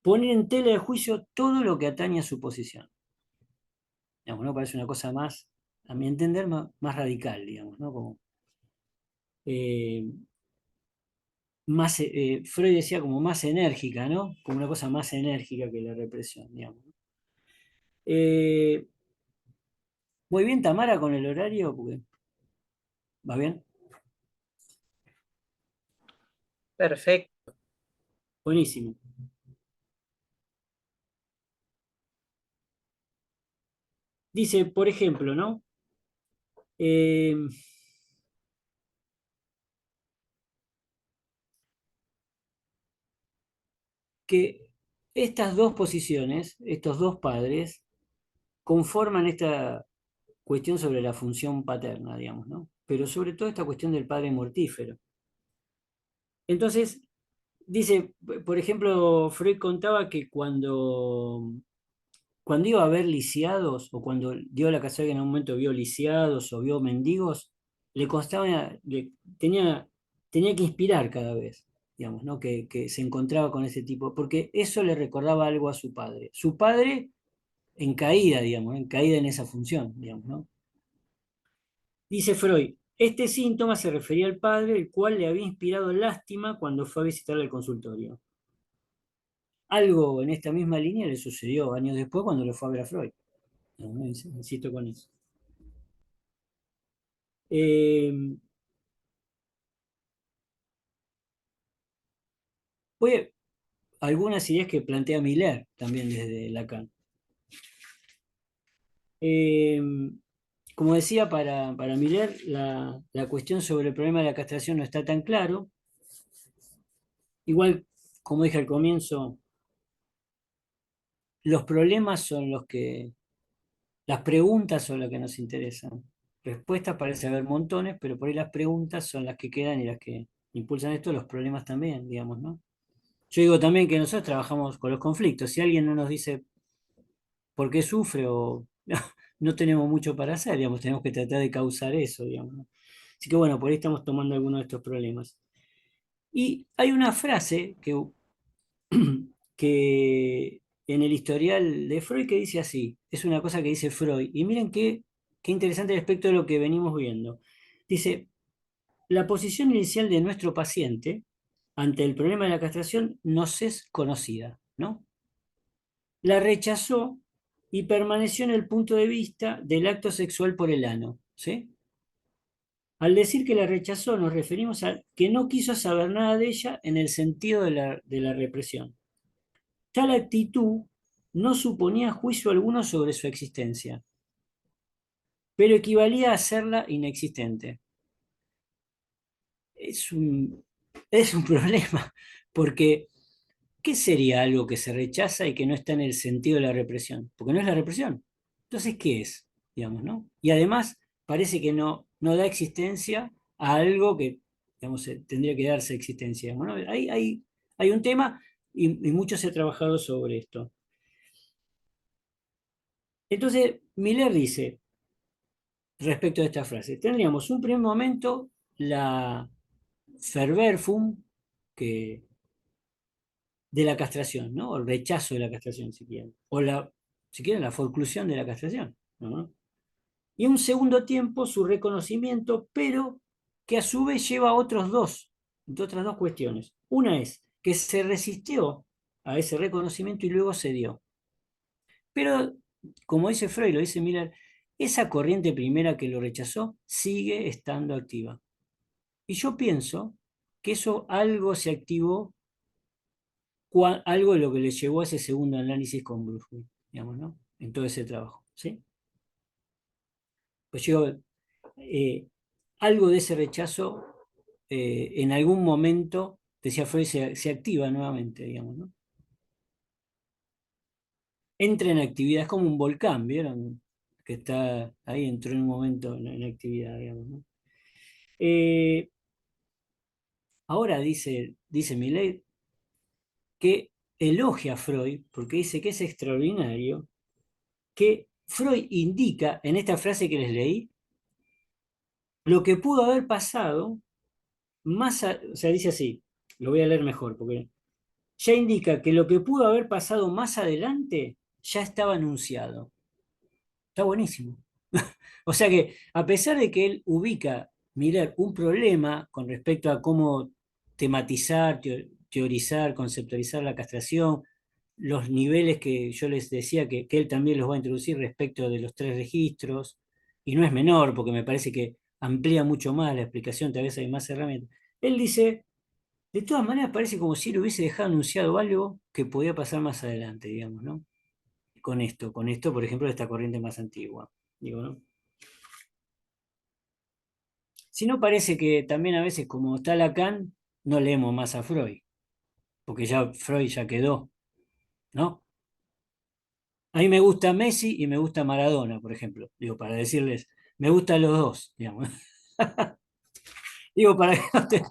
poner en tela de juicio todo lo que atañe a su posición. Digamos, ¿no? Parece una cosa más, a mi entender, más radical, digamos, ¿no? Como, eh, Freud decía como más enérgica, ¿no? Como una cosa más enérgica que la represión, digamos. Eh, Muy bien, Tamara, con el horario, porque va bien. Perfecto. Buenísimo. Dice, por ejemplo, ¿no? Eh, que estas dos posiciones, estos dos padres, conforman esta cuestión sobre la función paterna, digamos, ¿no? Pero sobre todo esta cuestión del padre mortífero. Entonces, dice, por ejemplo, Freud contaba que cuando iba a ver lisiados, o cuando dio la casualidad que en un momento vio lisiados o vio mendigos, le costaba, tenía que inspirar cada vez, digamos, ¿no? Que se encontraba con ese tipo, porque eso le recordaba algo a su padre. Su padre en caída, digamos, en caída en esa función, digamos, ¿no? Dice Freud, este síntoma se refería al padre, el cual le había inspirado lástima cuando fue a visitarle al consultorio. Algo en esta misma línea le sucedió años después cuando lo fue a ver a Freud. No, insisto con eso. Eh, Voy a algunas ideas que plantea Miller también desde Lacan. Eh, Como decía, para Miller, la cuestión sobre el problema de la castración no está tan claro. Igual, como dije al comienzo, los problemas son los que, las preguntas son las que nos interesan. Respuestas parece haber montones, pero por ahí las preguntas son las que quedan y las que impulsan esto, los problemas también, digamos, ¿no? Yo digo también que nosotros trabajamos con los conflictos. Si alguien no nos dice por qué sufre o no tenemos mucho para hacer, digamos, tenemos que tratar de causar eso, digamos, ¿no? Así que bueno, por ahí estamos tomando algunos de estos problemas. Y hay una frase que en el historial de Freud que dice así, es una cosa que dice Freud, y miren qué interesante respecto a lo que venimos viendo. Dice, la posición inicial de nuestro paciente ante el problema de la castración nos es conocida, ¿no? La rechazó y permaneció en el punto de vista del acto sexual por el ano, ¿sí? Al decir que la rechazó, nos referimos a que no quiso saber nada de ella en el sentido de la represión. Tal actitud no suponía juicio alguno sobre su existencia. pero equivalía a hacerla inexistente. Es un problema, porque ¿qué sería algo que se rechaza y que no está en el sentido de la represión? Porque no es la represión. Entonces, ¿qué es? Digamos, ¿no? Y además parece que no da existencia a algo que, digamos, tendría que darse existencia. Digamos, ¿no? Hay un tema y mucho se ha trabajado sobre esto. Entonces, Miller dice, respecto a esta frase, tendríamos un primer momento la Verwerfung que de la castración, ¿no? O el rechazo de la castración, si quieren. O si quieren, la forclusión de la castración, ¿no? Y un segundo tiempo, su reconocimiento, pero que a su vez lleva a otras dos cuestiones. Una es que se resistió a ese reconocimiento y luego se dio. Pero, como dice Freud, lo dice Miller, esa corriente primera que lo rechazó sigue estando activa. Y yo pienso que eso algo se activó, algo de lo que le llevó a ese segundo análisis con Bruce, digamos, ¿no? En todo ese trabajo, ¿sí? Pues yo, eh, algo de ese rechazo, en algún momento, decía Freud, se activa nuevamente, digamos, ¿no? Entra en actividad, es como un volcán, ¿vieron? Que está ahí, entró en un momento en actividad, digamos, ¿no? Eh, Ahora dice Millet que elogia a Freud, porque dice que es extraordinario, que Freud indica en esta frase que les leí lo que pudo haber pasado o sea, dice así, lo voy a leer mejor, porque ya indica que lo que pudo haber pasado más adelante ya estaba anunciado. Está buenísimo. O sea que a pesar de que él ubica, Miller, un problema con respecto a cómo tematizar, teorizar, conceptualizar la castración, los niveles que yo les decía que él también los va a introducir respecto de los 3 registros, y no es menor, porque me parece que amplía mucho más la explicación, tal vez hay más herramientas. Él dice, de todas maneras parece como si él hubiese dejado anunciado algo que podía pasar más adelante, digamos, ¿no? Con esto, por ejemplo, de esta corriente más antigua, digo, ¿no? Si no, parece que también a veces, como está Lacan, no leemos más a Freud, porque ya Freud ya quedó, ¿no? A mí me gusta Messi y me gusta Maradona, por ejemplo. Digo, para decirles, me gustan los dos, digamos. Digo, para que no te...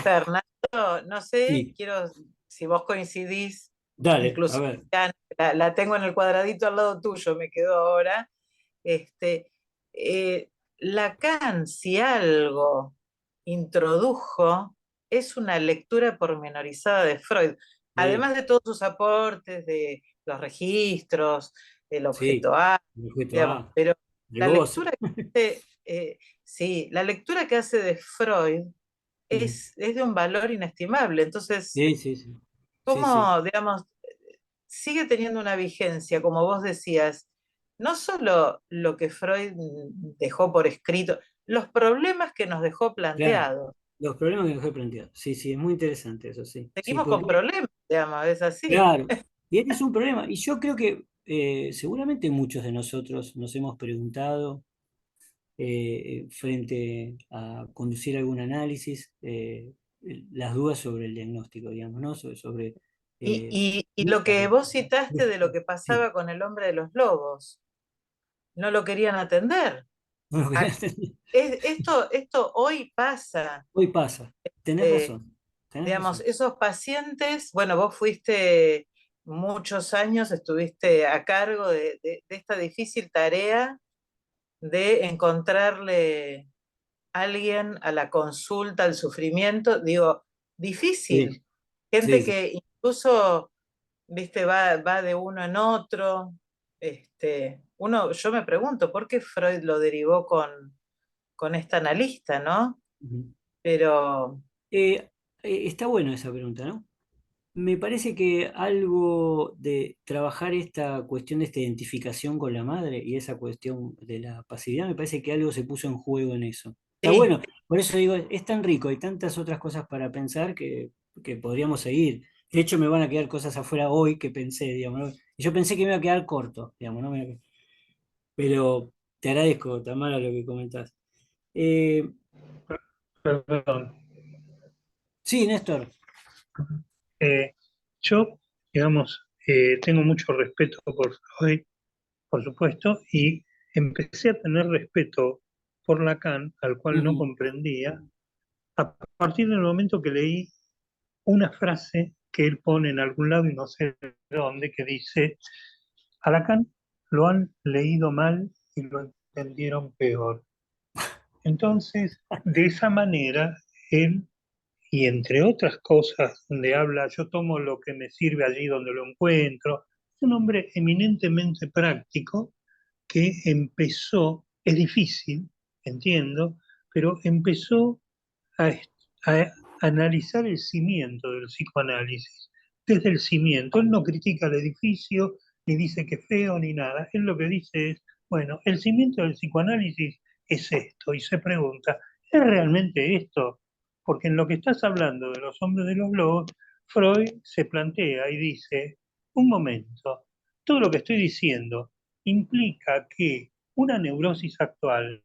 Fernando, no sé, Sí, quiero, si vos coincidís, dale, a incluso ver. ya la tengo en el cuadradito al lado tuyo, me quedo ahora. Este, Lacan, si algo introdujo, es una lectura pormenorizada de Freud, Sí, además de todos sus aportes de los registros, el sí, objeto A, el objeto digamos, A, pero el la goce. lectura que hace, sí, la lectura que hace de Freud es de un valor inestimable. Entonces, Sí, sí, sí. Sí, sí. ¿cómo, digamos, sigue teniendo una vigencia, como vos decías, no solo lo que Freud dejó por escrito, los problemas que nos dejó Claro. planteados? Los problemas que nos he planteado. Sí, sí, es muy interesante eso, sí. Sí, Seguimos con porque, problemas, digamos, es así. claro, y este es un problema. Y yo creo que seguramente muchos de nosotros nos hemos preguntado frente a conducir algún análisis, las dudas sobre el diagnóstico, digamos, ¿no? Eh, Y lo que vos citaste de lo que sí, pasaba con el hombre de los lobos, no lo querían atender. bueno, Ah, esto hoy pasa. hoy pasa, tenés eh, razón, tenés digamos, razón. esos pacientes, bueno, vos fuiste muchos años, estuviste a cargo de esta difícil tarea de encontrarle alguien a la consulta, al sufrimiento, digo, Sí, difícil. sí, Gente sí. que incluso, viste, va de uno en otro. Yo me pregunto, ¿por qué Freud lo derivó con esta analista, ¿no? Ujú. Pero, Está bueno esa pregunta, ¿no? Me parece que algo de trabajar esta cuestión de esta identificación con la madre y esa cuestión de la pasividad, me parece que algo se puso en juego en eso. Está sí, bueno, por eso digo, es tan rico, hay tantas otras cosas para pensar que podríamos seguir. De hecho, me van a quedar cosas afuera hoy que pensé, digamos, ¿no? Y yo pensé que me iba a quedar corto, digamos, ¿no? Pero te agradezco, Tamara, lo que comentás. Eh, Perdón. sí, Néstor. Eh, yo, digamos, tengo mucho respeto por Freud, por supuesto, y empecé a tener respeto por Lacan, al cual no Ujú. comprendía, a partir del momento que leí una frase que él pone en algún lado y no sé dónde, que dice, a Lacan lo han leído mal y lo entendieron peor. Entonces, de esa manera, él, y entre otras cosas, donde habla, yo tomo lo que me sirve allí donde lo encuentro, es un hombre eminentemente práctico que empezó, es difícil, entiendo, pero empezó a, a analizar el cimiento del psicoanálisis. Desde el cimiento, él no critica el edificio, ni dice que es feo, ni nada. Él lo que dice es, bueno, el cimiento del psicoanálisis es esto, y se pregunta, ¿es realmente esto? Porque en lo que estás hablando de los hombres de los lobos, Freud se plantea y dice, un momento, todo lo que estoy diciendo implica que una neurosis actual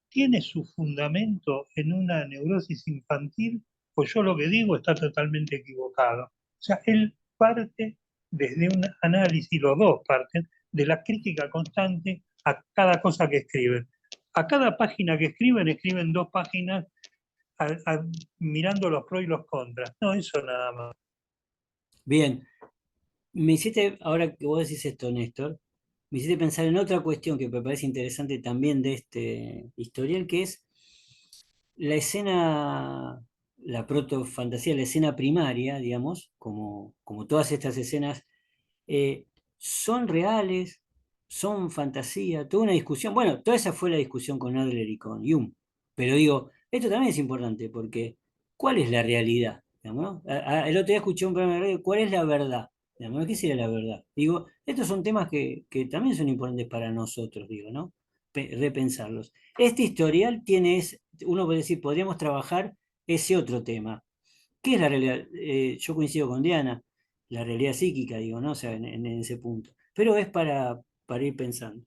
tiene su fundamento en una neurosis infantil, pues yo lo que digo está totalmente equivocado. O sea, él parte desde un análisis, los dos parten, de la crítica constante a cada cosa que escriben. A cada página que escriben, escriben 2 páginas mirando los pros y los contras. No, eso nada más. Bien, me hiciste, ahora que vos decís esto, Néstor, me hiciste pensar en otra cuestión que me parece interesante también de este historial, que es la escena, la protofantasía, la escena primaria, digamos, como todas estas escenas, eh, son reales, son fantasía, toda una discusión. Bueno, toda esa fue la discusión con Adler y con Jung. Pero digo, esto también es importante porque ¿cuál es la realidad? Digamos, ¿no? El otro día escuché un programa de radio, ¿cuál es la verdad? Digamos, ¿no? ¿Qué sería la verdad? Digo, estos son temas que también son importantes para nosotros, digo, ¿no? Repensarlos. Este historial tiene, uno puede decir, podríamos trabajar ese otro tema. ¿Qué es la realidad? Yo coincido con Diana, la realidad psíquica, digo, ¿no? O sea, en ese punto. Pero es para ir pensando.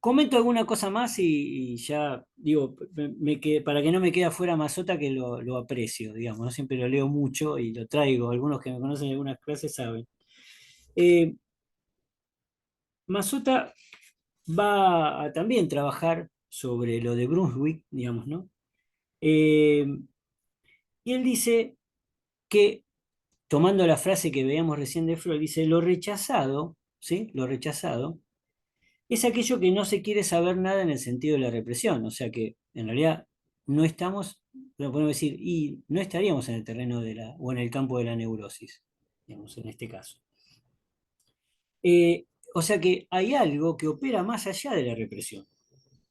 Comento alguna cosa más y ya, digo, para que no me quede afuera Mazota, que lo aprecio, digamos, ¿no? Siempre lo leo mucho y lo traigo. Algunos que me conocen en algunas clases saben. Eh, Mazota va a también trabajar sobre lo de Brunswick, digamos, ¿no? Eh, y él dice que tomando la frase que veíamos recién de Freud, dice, lo rechazado, ¿sí? Lo rechazado es aquello que no se quiere saber nada en el sentido de la represión, o sea que en realidad no estamos, lo podemos decir, y no estaríamos en el terreno o en el campo de la neurosis, digamos, en este caso. O sea que hay algo que opera más allá de la represión,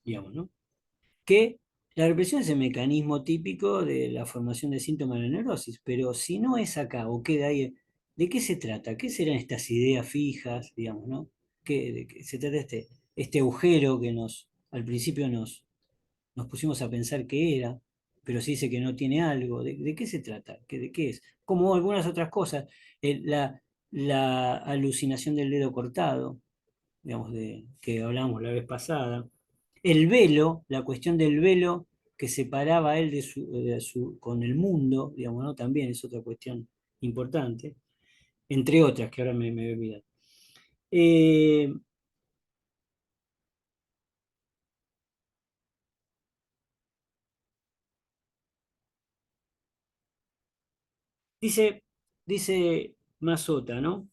digamos, ¿no? Que la represión es el mecanismo típico de la formación de síntomas de la neurosis, pero si no es acá o queda ahí, ¿de qué se trata? ¿Qué serán estas ideas fijas, digamos, ¿no? ¿De qué se trata este agujero que al principio nos pusimos a pensar que era, pero se dice que no tiene algo? ¿De qué se trata? ¿De qué es? Como algunas otras cosas, la alucinación del dedo cortado, digamos, que hablábamos la vez pasada, el velo, la cuestión del velo que separaba a él con el mundo, digamos, ¿no? También es otra cuestión importante, entre otras que ahora me voy a olvidar. Dice Mazota, ¿no?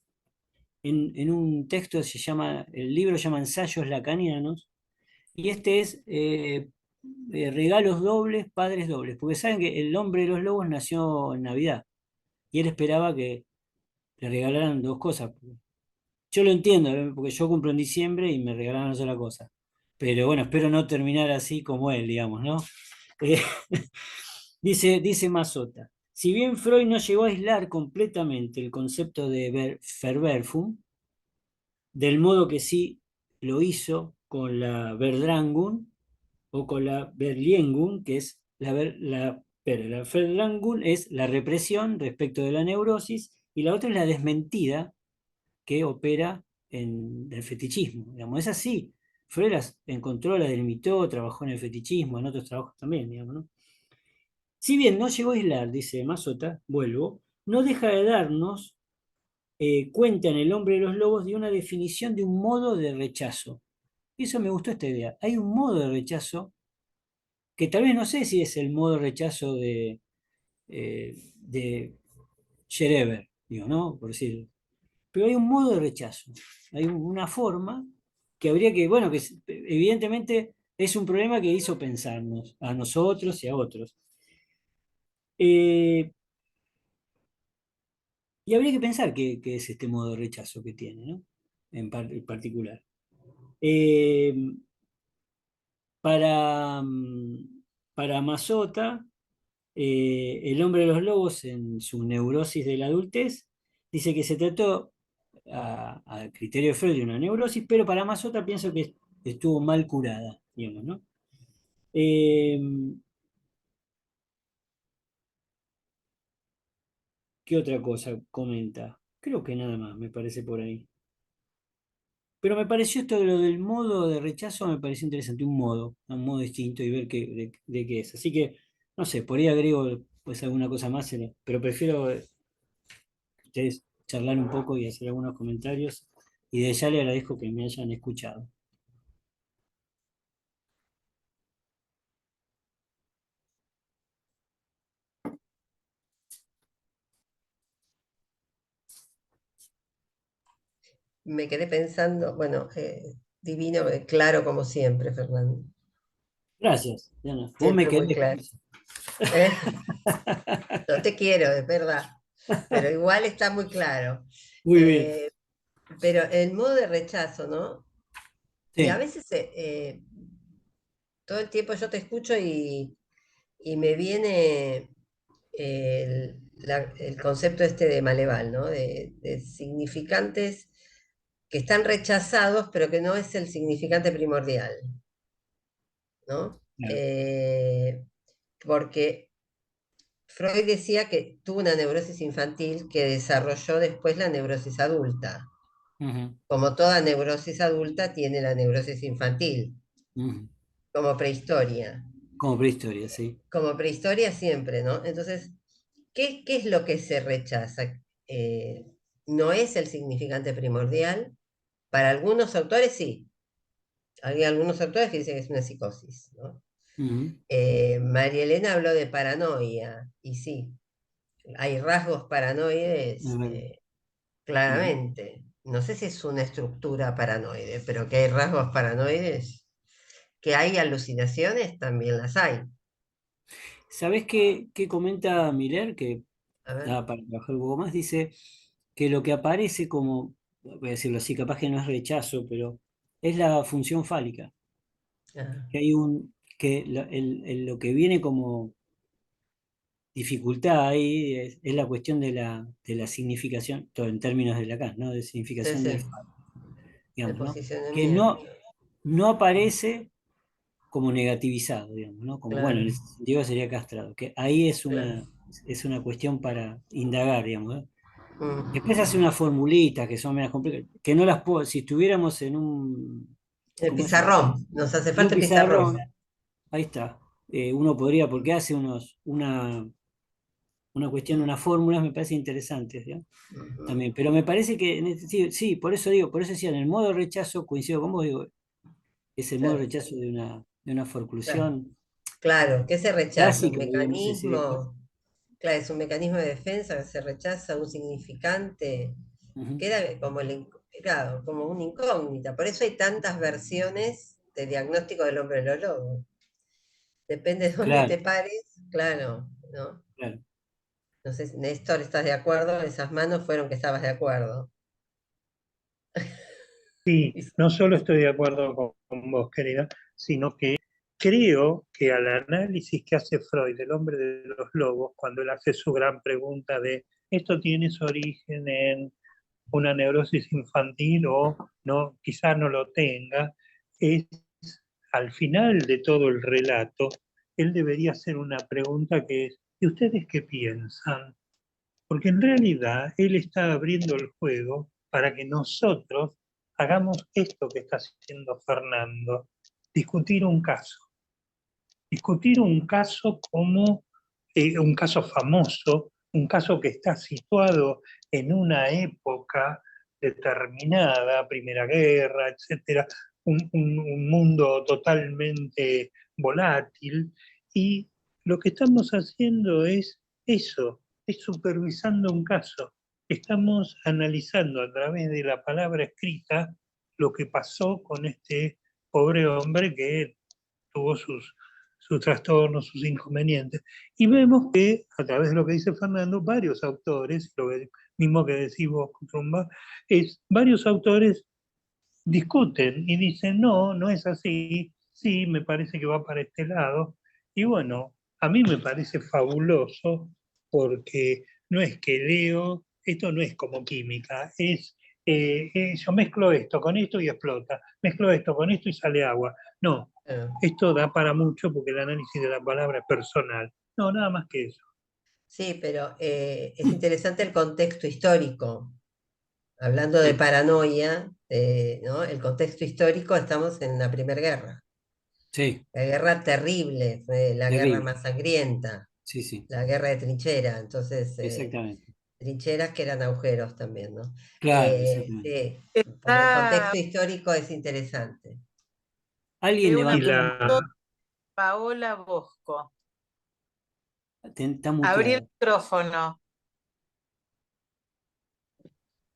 En un texto el libro se llama Ensayos Lacanianos, y este es regalos dobles, padres dobles, porque saben que el hombre de los lobos nació en Navidad, y él esperaba que le regalaran 2 cosas. Yo lo entiendo, porque yo cumplo en diciembre y me regalaron una sola cosa. Pero bueno, espero no terminar así como él, digamos, ¿no? Eh, dice Mazota, si bien Freud no llegó a aislar completamente el concepto de Verwerfung, del modo que sí lo hizo con la Verdrangung o con la Verliengung, que es la Verdrangung es la represión respecto de la neurosis y la otra es la desmentida que opera en el fetichismo. Digamos, es así. Freud las encontró, las delimitó, trabajó en el fetichismo, en otros trabajos también, digamos, ¿no? Si bien no llegó a aislar, dice Mazota, vuelvo, no deja de darnos cuenta en El hombre de los lobos de una definición de un modo de rechazo. Y eso me gustó esta idea. Hay un modo de rechazo que tal vez no sé si es el modo de rechazo de Schereber, digo, ¿no? Por decir. Pero hay un modo de rechazo, hay una forma que habría que, bueno, evidentemente es un problema que hizo pensarnos a nosotros y a otros. Eh, y habría que pensar qué es este modo de rechazo que tiene, ¿no? En particular. Eh, para Mazota, el hombre de los lobos en su neurosis de la adultez dice que se trató a criterio de Freud de una neurosis, pero para Mazota pienso que estuvo mal curada, digamos, ¿no? Eh, ¿Qué otra cosa comenta? Creo que nada más, me parece por ahí. Pero me pareció esto de lo del modo de rechazo, me pareció interesante, un modo distinto y ver de qué es. Así que, no sé, por ahí agrego pues alguna cosa más, pero prefiero ustedes charlar un poco y hacer algunos comentarios. Y de ya le agradezco que me hayan escuchado. Me quedé pensando, bueno, divino, claro como siempre, Fernando. Gracias, Diana. Vos me Siempre muy querés. claro. Eh, No te quiero, es verdad, pero igual está muy claro. Muy bien. Eh, pero el modo de rechazo, ¿no? Y a Sí. veces todo el tiempo yo te escucho y me viene el concepto este de Maleval, ¿no? De significantes que están rechazados, pero que no es el significante primordial, ¿no? Claro. Porque Freud decía que tuvo una neurosis infantil que desarrolló después la neurosis adulta. Ujú, Como toda neurosis adulta, tiene la neurosis infantil, ujú. como prehistoria. Como prehistoria, sí. Como prehistoria siempre, ¿no? Entonces, ¿qué es lo que se rechaza? Eh, no es el significante primordial. Para algunos autores sí. Hay algunos autores que dicen que es una psicosis, ¿no? Ujú. María Elena habló de paranoia, y sí, hay rasgos Es paranoides verdad. Ujú. claramente. No sé si es una estructura paranoide, pero que hay rasgos paranoides, que hay alucinaciones, también las hay. ¿Sabés qué comenta Miller? Que A ver. da para trabajar un poco más, dice que lo que aparece como, voy a decirlo así, capaz que no es rechazo, pero es la función fálica. Ah, Que hay que lo que viene como dificultad ahí es la cuestión de la significación, todo en términos de Lacan, ¿no? De sí, significación del sí, falo, el digamos, ¿no? Que posicionamiento. no aparece como negativizado, digamos, ¿no? Como, bueno, Claro, en ese sentido sería castrado, que ahí claro. es una cuestión para indagar, digamos, ¿no? Después Mm. hace unas formulitas que son menos complicadas, que no las puedo, si estuviéramos El ¿cómo es? pizarrón, nos hace En un falta el pizarrón. pizarrón, ahí está. Uno podría, porque hace una cuestión, unas fórmulas, me parece interesantes, ¿no? Ujú. También, pero me parece que, sí, sí, por eso digo, por eso decía, en el modo de rechazo, coincido con vos, digo, es el modo de Claro, rechazo de una claro, forclusión claro, que se rechaza un clásica, digamos, si se quiere. mecanismo, claro, es un mecanismo de defensa que se rechaza un significante, Ujú. queda como, claro, como una incógnita. Por eso hay tantas versiones de diagnóstico del hombre de los lobos. Depende de dónde te Claro, pares, claro, ¿no? claro. No sé, Néstor, ¿estás de acuerdo? Esas manos fueron que estabas de acuerdo. Sí, Y no solo estoy de acuerdo con vos, querida, sino que creo que al análisis que hace Freud del hombre de los lobos, cuando él hace su gran pregunta de esto tiene su origen en una neurosis infantil o no, quizá no lo tenga, es al final de todo el relato, él debería hacer una pregunta que es, ¿y ustedes qué piensan? Porque en realidad él está abriendo el juego para que nosotros hagamos esto que está haciendo Fernando, discutir un caso. Discutir un caso como un caso famoso, un caso que está situado en una época determinada, Primera Guerra, etcétera, un mundo totalmente volátil, y lo que estamos haciendo es eso, es supervisando un caso. Estamos analizando a través de la palabra escrita lo que pasó con este pobre hombre que tuvo sus trastornos, sus inconvenientes. Y vemos que, a través de lo que dice Fernando, varios autores, lo mismo que decís vos, Trumba, varios autores discuten y dicen, no, no es así, sí, me parece que va para este lado. Y bueno, a mí me parece fabuloso porque no es que leo, esto no es como química, yo mezclo esto con esto y explota, mezclo esto con esto y sale agua. No, esto da para mucho porque el análisis de la palabra es personal. No, nada más que eso. Sí, pero es interesante el contexto histórico. Hablando de paranoia, ¿no? El contexto histórico, estamos en la Primera Guerra. Sí, La guerra terrible, fue la guerra terrible. más sangrienta, Sí, sí, la guerra de trinchera. Entonces, exactamente. trincheras que eran agujeros también, ¿no? Claro, exactamente. Sí, por el Está contexto histórico es interesante. Alguien de una Y levantó, la, Paola Bosco. está Abrí el muteada. micrófono.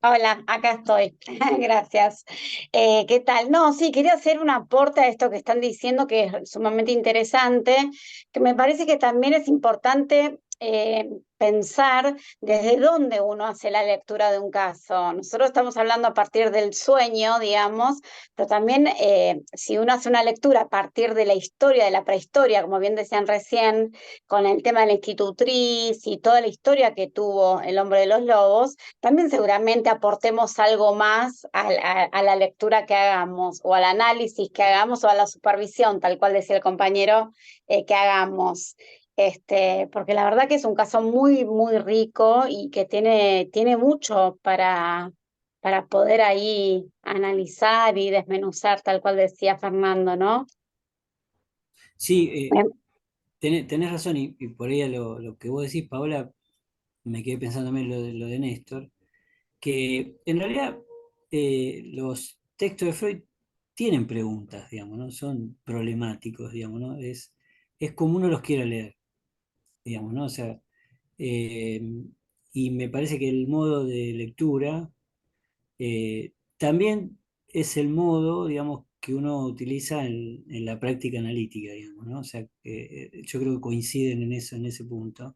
Hola, acá estoy. Gracias. ¿Qué tal? No, sí, quería hacer un aporte a esto que están diciendo, que es sumamente interesante, que me parece que también es importante pensar desde dónde uno hace la lectura de un caso. Nosotros estamos hablando a partir del sueño, digamos, pero también si uno hace una lectura a partir de la historia, de la prehistoria, como bien decían recién, con el tema de la institutriz y toda la historia que tuvo el hombre de los lobos, también seguramente aportemos algo más a la lectura que hagamos, o al análisis que hagamos, o a la supervisión, tal cual decía el compañero, que hagamos. Porque la verdad que es un caso muy, muy rico y que tiene mucho para poder ahí analizar y desmenuzar, tal cual decía Fernando, ¿no? Sí, Em, tenés razón, y por ahí a lo que vos decís, Paola, me quedé pensando también lo de Néstor, que en realidad los textos de Freud tienen preguntas, digamos, ¿no? Son problemáticos, digamos, ¿no? Es como uno los quiera leer, digamos, ¿no? O sea, eh, y me parece que el modo de lectura también es el modo, digamos, que uno utiliza en la práctica analítica, digamos, ¿no? O sea, yo creo que coinciden en eso, en ese punto.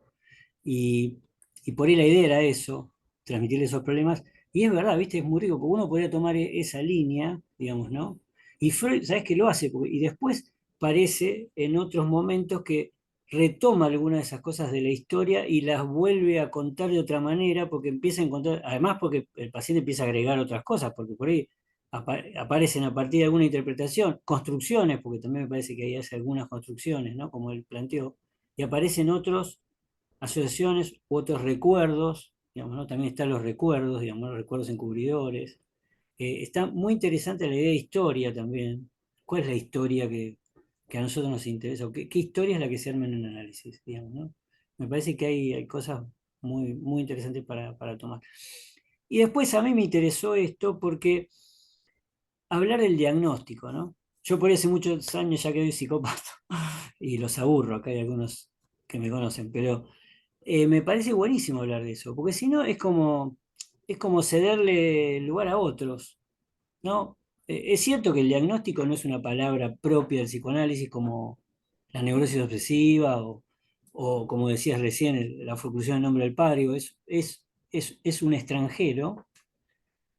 Y, y por ahí la idea era eso, transmitirle esos problemas. Y es verdad, ¿viste? Es muy rico, porque uno podría tomar esa línea, digamos, ¿no? Y Freud, ¿sabes qué lo hace? Y después parece en otros momentos que retoma algunas de esas cosas de la historia y las vuelve a contar de otra manera, porque empieza a encontrar, además porque el paciente empieza a agregar otras cosas, porque por ahí aparecen a partir de alguna interpretación, construcciones, porque también me parece que ahí hace algunas construcciones, ¿no? Como él planteó, y aparecen otros asociaciones u otros recuerdos, digamos, ¿no? También están los recuerdos, digamos, los recuerdos encubridores. Está muy interesante la idea de historia también. ¿Cuál es la historia que a nosotros nos interesa? ¿Qué historia es la que se arma en un análisis, digamos, ¿no? Me parece que hay cosas muy, muy interesantes para tomar. Y después a mí me interesó esto porque hablar del diagnóstico, ¿no? Yo por hace muchos años ya que soy psicópata y los aburro, acá hay algunos que me conocen, pero me parece buenísimo hablar de eso, porque si no es como cederle lugar a otros, ¿no? Es cierto que el diagnóstico no es una palabra propia del psicoanálisis como la neurosis obsesiva o como decías recién, la forclusión en nombre del padre, es un extranjero,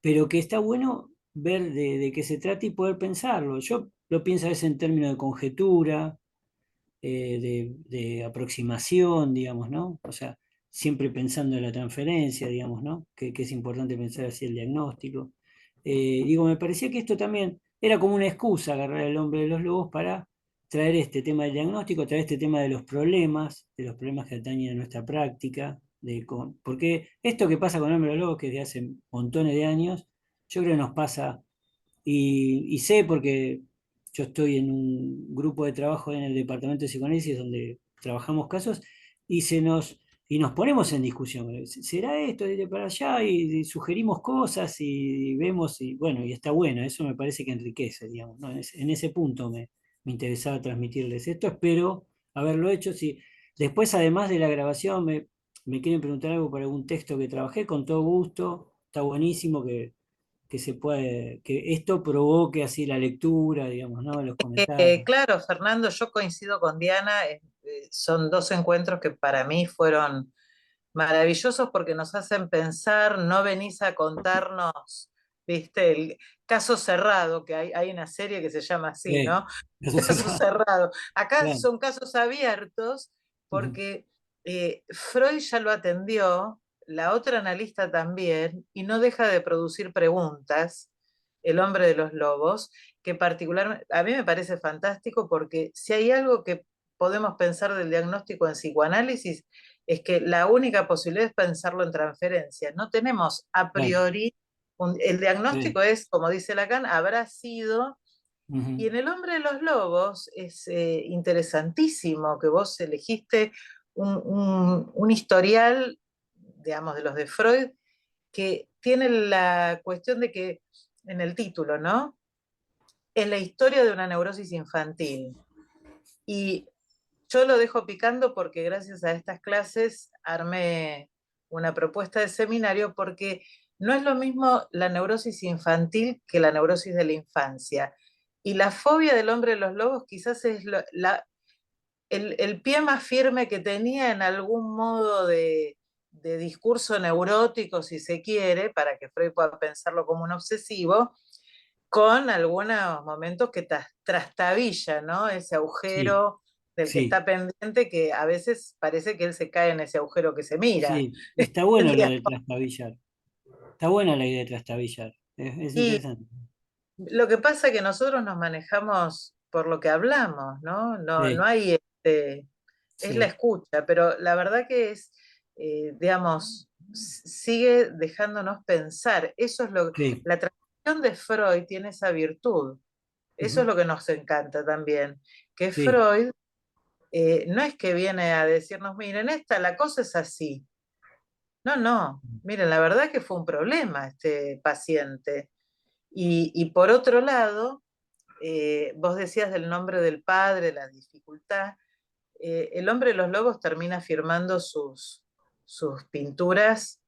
pero que está bueno ver de qué se trata y poder pensarlo. Yo lo pienso a veces en términos de conjetura, de aproximación, digamos, ¿no? O sea, siempre pensando en la transferencia, digamos, ¿no? Que es importante pensar así el diagnóstico. Digo, me parecía que esto también era como una excusa agarrar al hombre de los lobos para traer este tema del diagnóstico, traer este tema de los problemas que atañen a nuestra práctica, porque esto que pasa con el hombre de los lobos, que desde hace montones de años, yo creo que nos pasa y sé porque yo estoy en un grupo de trabajo en el departamento de psicoanálisis donde trabajamos casos y y nos ponemos en discusión. ¿Será esto de para allá? Y sugerimos cosas y vemos, y bueno, y está bueno, eso me parece que enriquece, digamos, ¿no? En ese punto me interesaba transmitirles esto, espero haberlo hecho. Si después, además de la grabación, me quieren preguntar algo por algún texto que trabajé, con todo gusto, está buenísimo que se puede, que esto provoque así la lectura, digamos, ¿no? Los comentarios. Claro, Fernando, yo coincido con Diana, son dos encuentros que para mí fueron maravillosos porque nos hacen pensar, no venís a contarnos, viste, el caso cerrado, que hay una serie que se llama así, ¿no? Eso se Caso cerrado. Acá claro. son casos abiertos Ujú. porque Freud ya lo atendió, la otra analista también, y no deja de producir preguntas, el hombre de los lobos, que particularmente a mí me parece fantástico porque si hay algo que podemos pensar del diagnóstico en psicoanálisis, es que la única posibilidad es pensarlo en transferencia. No tenemos a Claro. priori, el diagnóstico Sí. es, como dice Lacan, habrá sido, y Ujú. en El hombre de los lobos es interesantísimo que vos elegiste un historial, digamos, de los de Freud, que tiene la cuestión de que, en el título, ¿no? Es la historia de una neurosis infantil. Y yo lo dejo picando porque gracias a estas clases armé una propuesta de seminario porque no es lo mismo la neurosis infantil que la neurosis de la infancia. Y la fobia del hombre de los lobos quizás es el pie más firme que tenía en algún modo de discurso neurótico, si se quiere, para que Freud pueda pensarlo como un obsesivo, con algunos momentos que trastabilla, ¿no? Ese Sí, agujero del que sí, está pendiente, que a veces parece que él se cae en ese agujero que se mira. sí. Está bueno lo de trastabillar. Está buena la idea de trastabillar. Es Y interesante. lo que pasa es que nosotros nos manejamos por lo que hablamos, ¿no? No Sí, hay, es la sí, escucha, pero la verdad que es, digamos, sigue dejándonos pensar. Eso es sí. la tradición de Freud tiene esa virtud. Eso es Ujú. lo que nos encanta también, que Sí, Freud no es que viene a decirnos, miren, la cosa es así. No, no, miren, la verdad que fue un problema este paciente. Y por otro lado, vos decías del nombre del padre, la dificultad. El hombre de los lobos termina firmando sus pinturas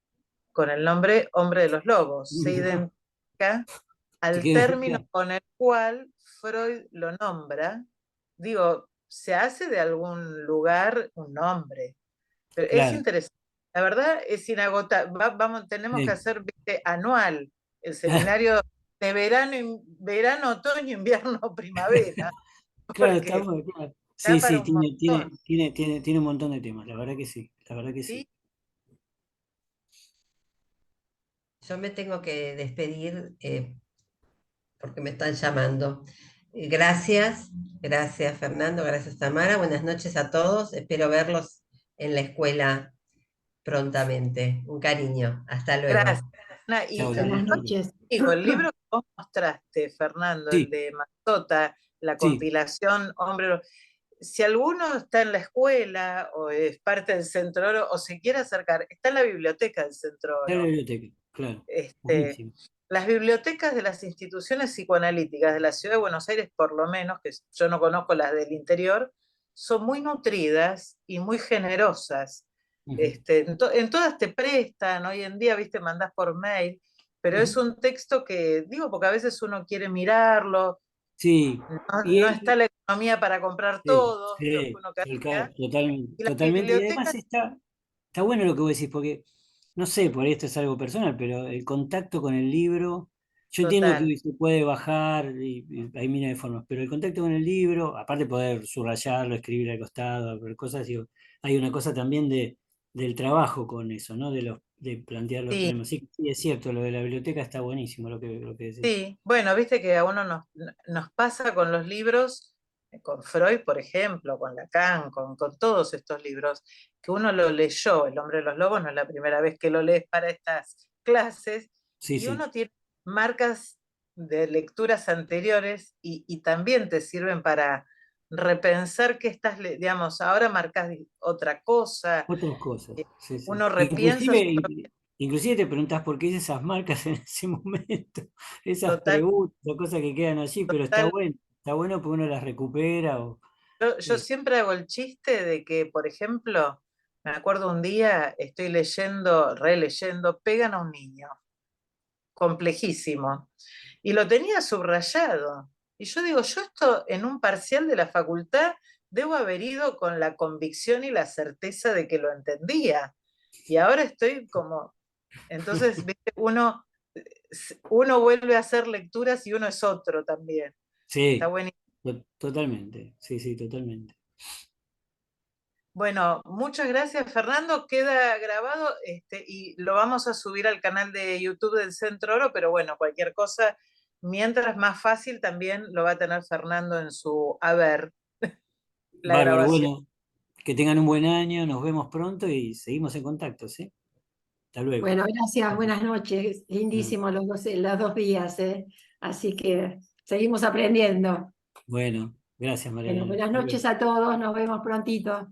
con el nombre Hombre de los Lobos. Se no, identifica te al queda término claro. con el cual Freud lo nombra. Digo, se hace de algún lugar un nombre, pero es Claro. interesante. La verdad es inagotable. Vamos, tenemos que Sí. hacer, ¿viste? Anual el seminario de verano, otoño, invierno, primavera, Claro, está porque bueno, claro. da Sí, para sí, un montón. tiene un montón de temas, la verdad que sí, la verdad que ¿Sí? sí. Yo me tengo que despedir porque me están llamando. Gracias, gracias Fernando, gracias Tamara. Buenas noches a todos. Espero verlos en la escuela prontamente. Un cariño. Hasta Gracias. luego. Ana. Chao, Y Buenas Diana. noches. digo, el libro que vos mostraste, Fernando, el Sí, de Masota, la sí, compilación Hombre, si alguno está en la escuela o es parte del Centro Oro o se quiere acercar, está en la biblioteca del Centro está en la Oro. biblioteca, claro. Este, Buenísimo. las bibliotecas de las instituciones psicoanalíticas de la ciudad de Buenos Aires, por lo menos, que yo no conozco las del interior, son muy nutridas y muy generosas. Ujú. En todas te prestan, hoy en día, viste, mandás por mail, pero es Ujú. un texto que, digo, porque a veces uno quiere mirarlo, Sí, no, y no está la economía para comprar sí, todo lo que sí, uno sí, querría, claro, totalmente, y las totalmente. Y además bibliotecas, está bueno lo que vos decís, porque, no sé, por ahí esto es algo personal, pero el contacto con el libro, yo entiendo que total. hoy se puede bajar y hay miles de formas, pero el contacto con el libro, aparte de poder subrayarlo, escribir al costado, ver cosas, digo, hay una cosa también del trabajo con eso, ¿no? De plantear los Sí, problemas. Sí, sí, es cierto, lo de la biblioteca está buenísimo lo que decís. sí, bueno, viste que a uno nos pasa con los libros, con Freud, por ejemplo, con Lacan, con todos estos libros, que uno lo leyó, El hombre de los lobos no es la primera vez que lo lees para estas clases, Sí, y sí, uno tiene marcas de lecturas anteriores y también te sirven para repensar qué estás, digamos, ahora marcas otra cosa, Otras cosas, sí, sí. uno repiensa Inclusive te preguntás por qué hice esas marcas en ese momento, esas total, preguntas o cosas que quedan allí, pero total. está bueno porque uno las recupera. Yo siempre hago el chiste de que, por ejemplo, me acuerdo un día, estoy leyendo, releyendo, Pegan a un niño, complejísimo, y lo tenía subrayado. Y yo digo, yo esto en un parcial de la facultad debo haber ido con la convicción y la certeza de que lo entendía. Y ahora estoy como, entonces, ¿viste? Uno vuelve a hacer lecturas y uno es otro también. Está Sí, buenísimo. totalmente, sí, sí, totalmente. Bueno, muchas gracias, Fernando. Queda grabado y lo vamos a subir al canal de YouTube del Centro Oro, pero bueno, cualquier cosa, mientras más fácil también lo va a tener Fernando en su haber, la Bárbaro, grabación. bueno, que tengan un buen año, nos vemos pronto y seguimos en contacto, ¿sí? Hasta luego. Bueno, gracias, buenas noches. Mm. Lindísimos los 2 días, ¿eh? Así que seguimos aprendiendo. Bueno, gracias, Bueno, Mariana. buenas noches a todos, nos vemos prontito.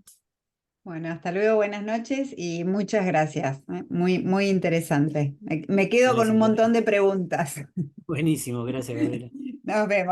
Bueno, hasta luego, buenas noches y muchas gracias. Muy, muy interesante. Me quedo con Gracias, un montón Gabriela. de preguntas. Buenísimo, gracias, Gabriela. Nos vemos.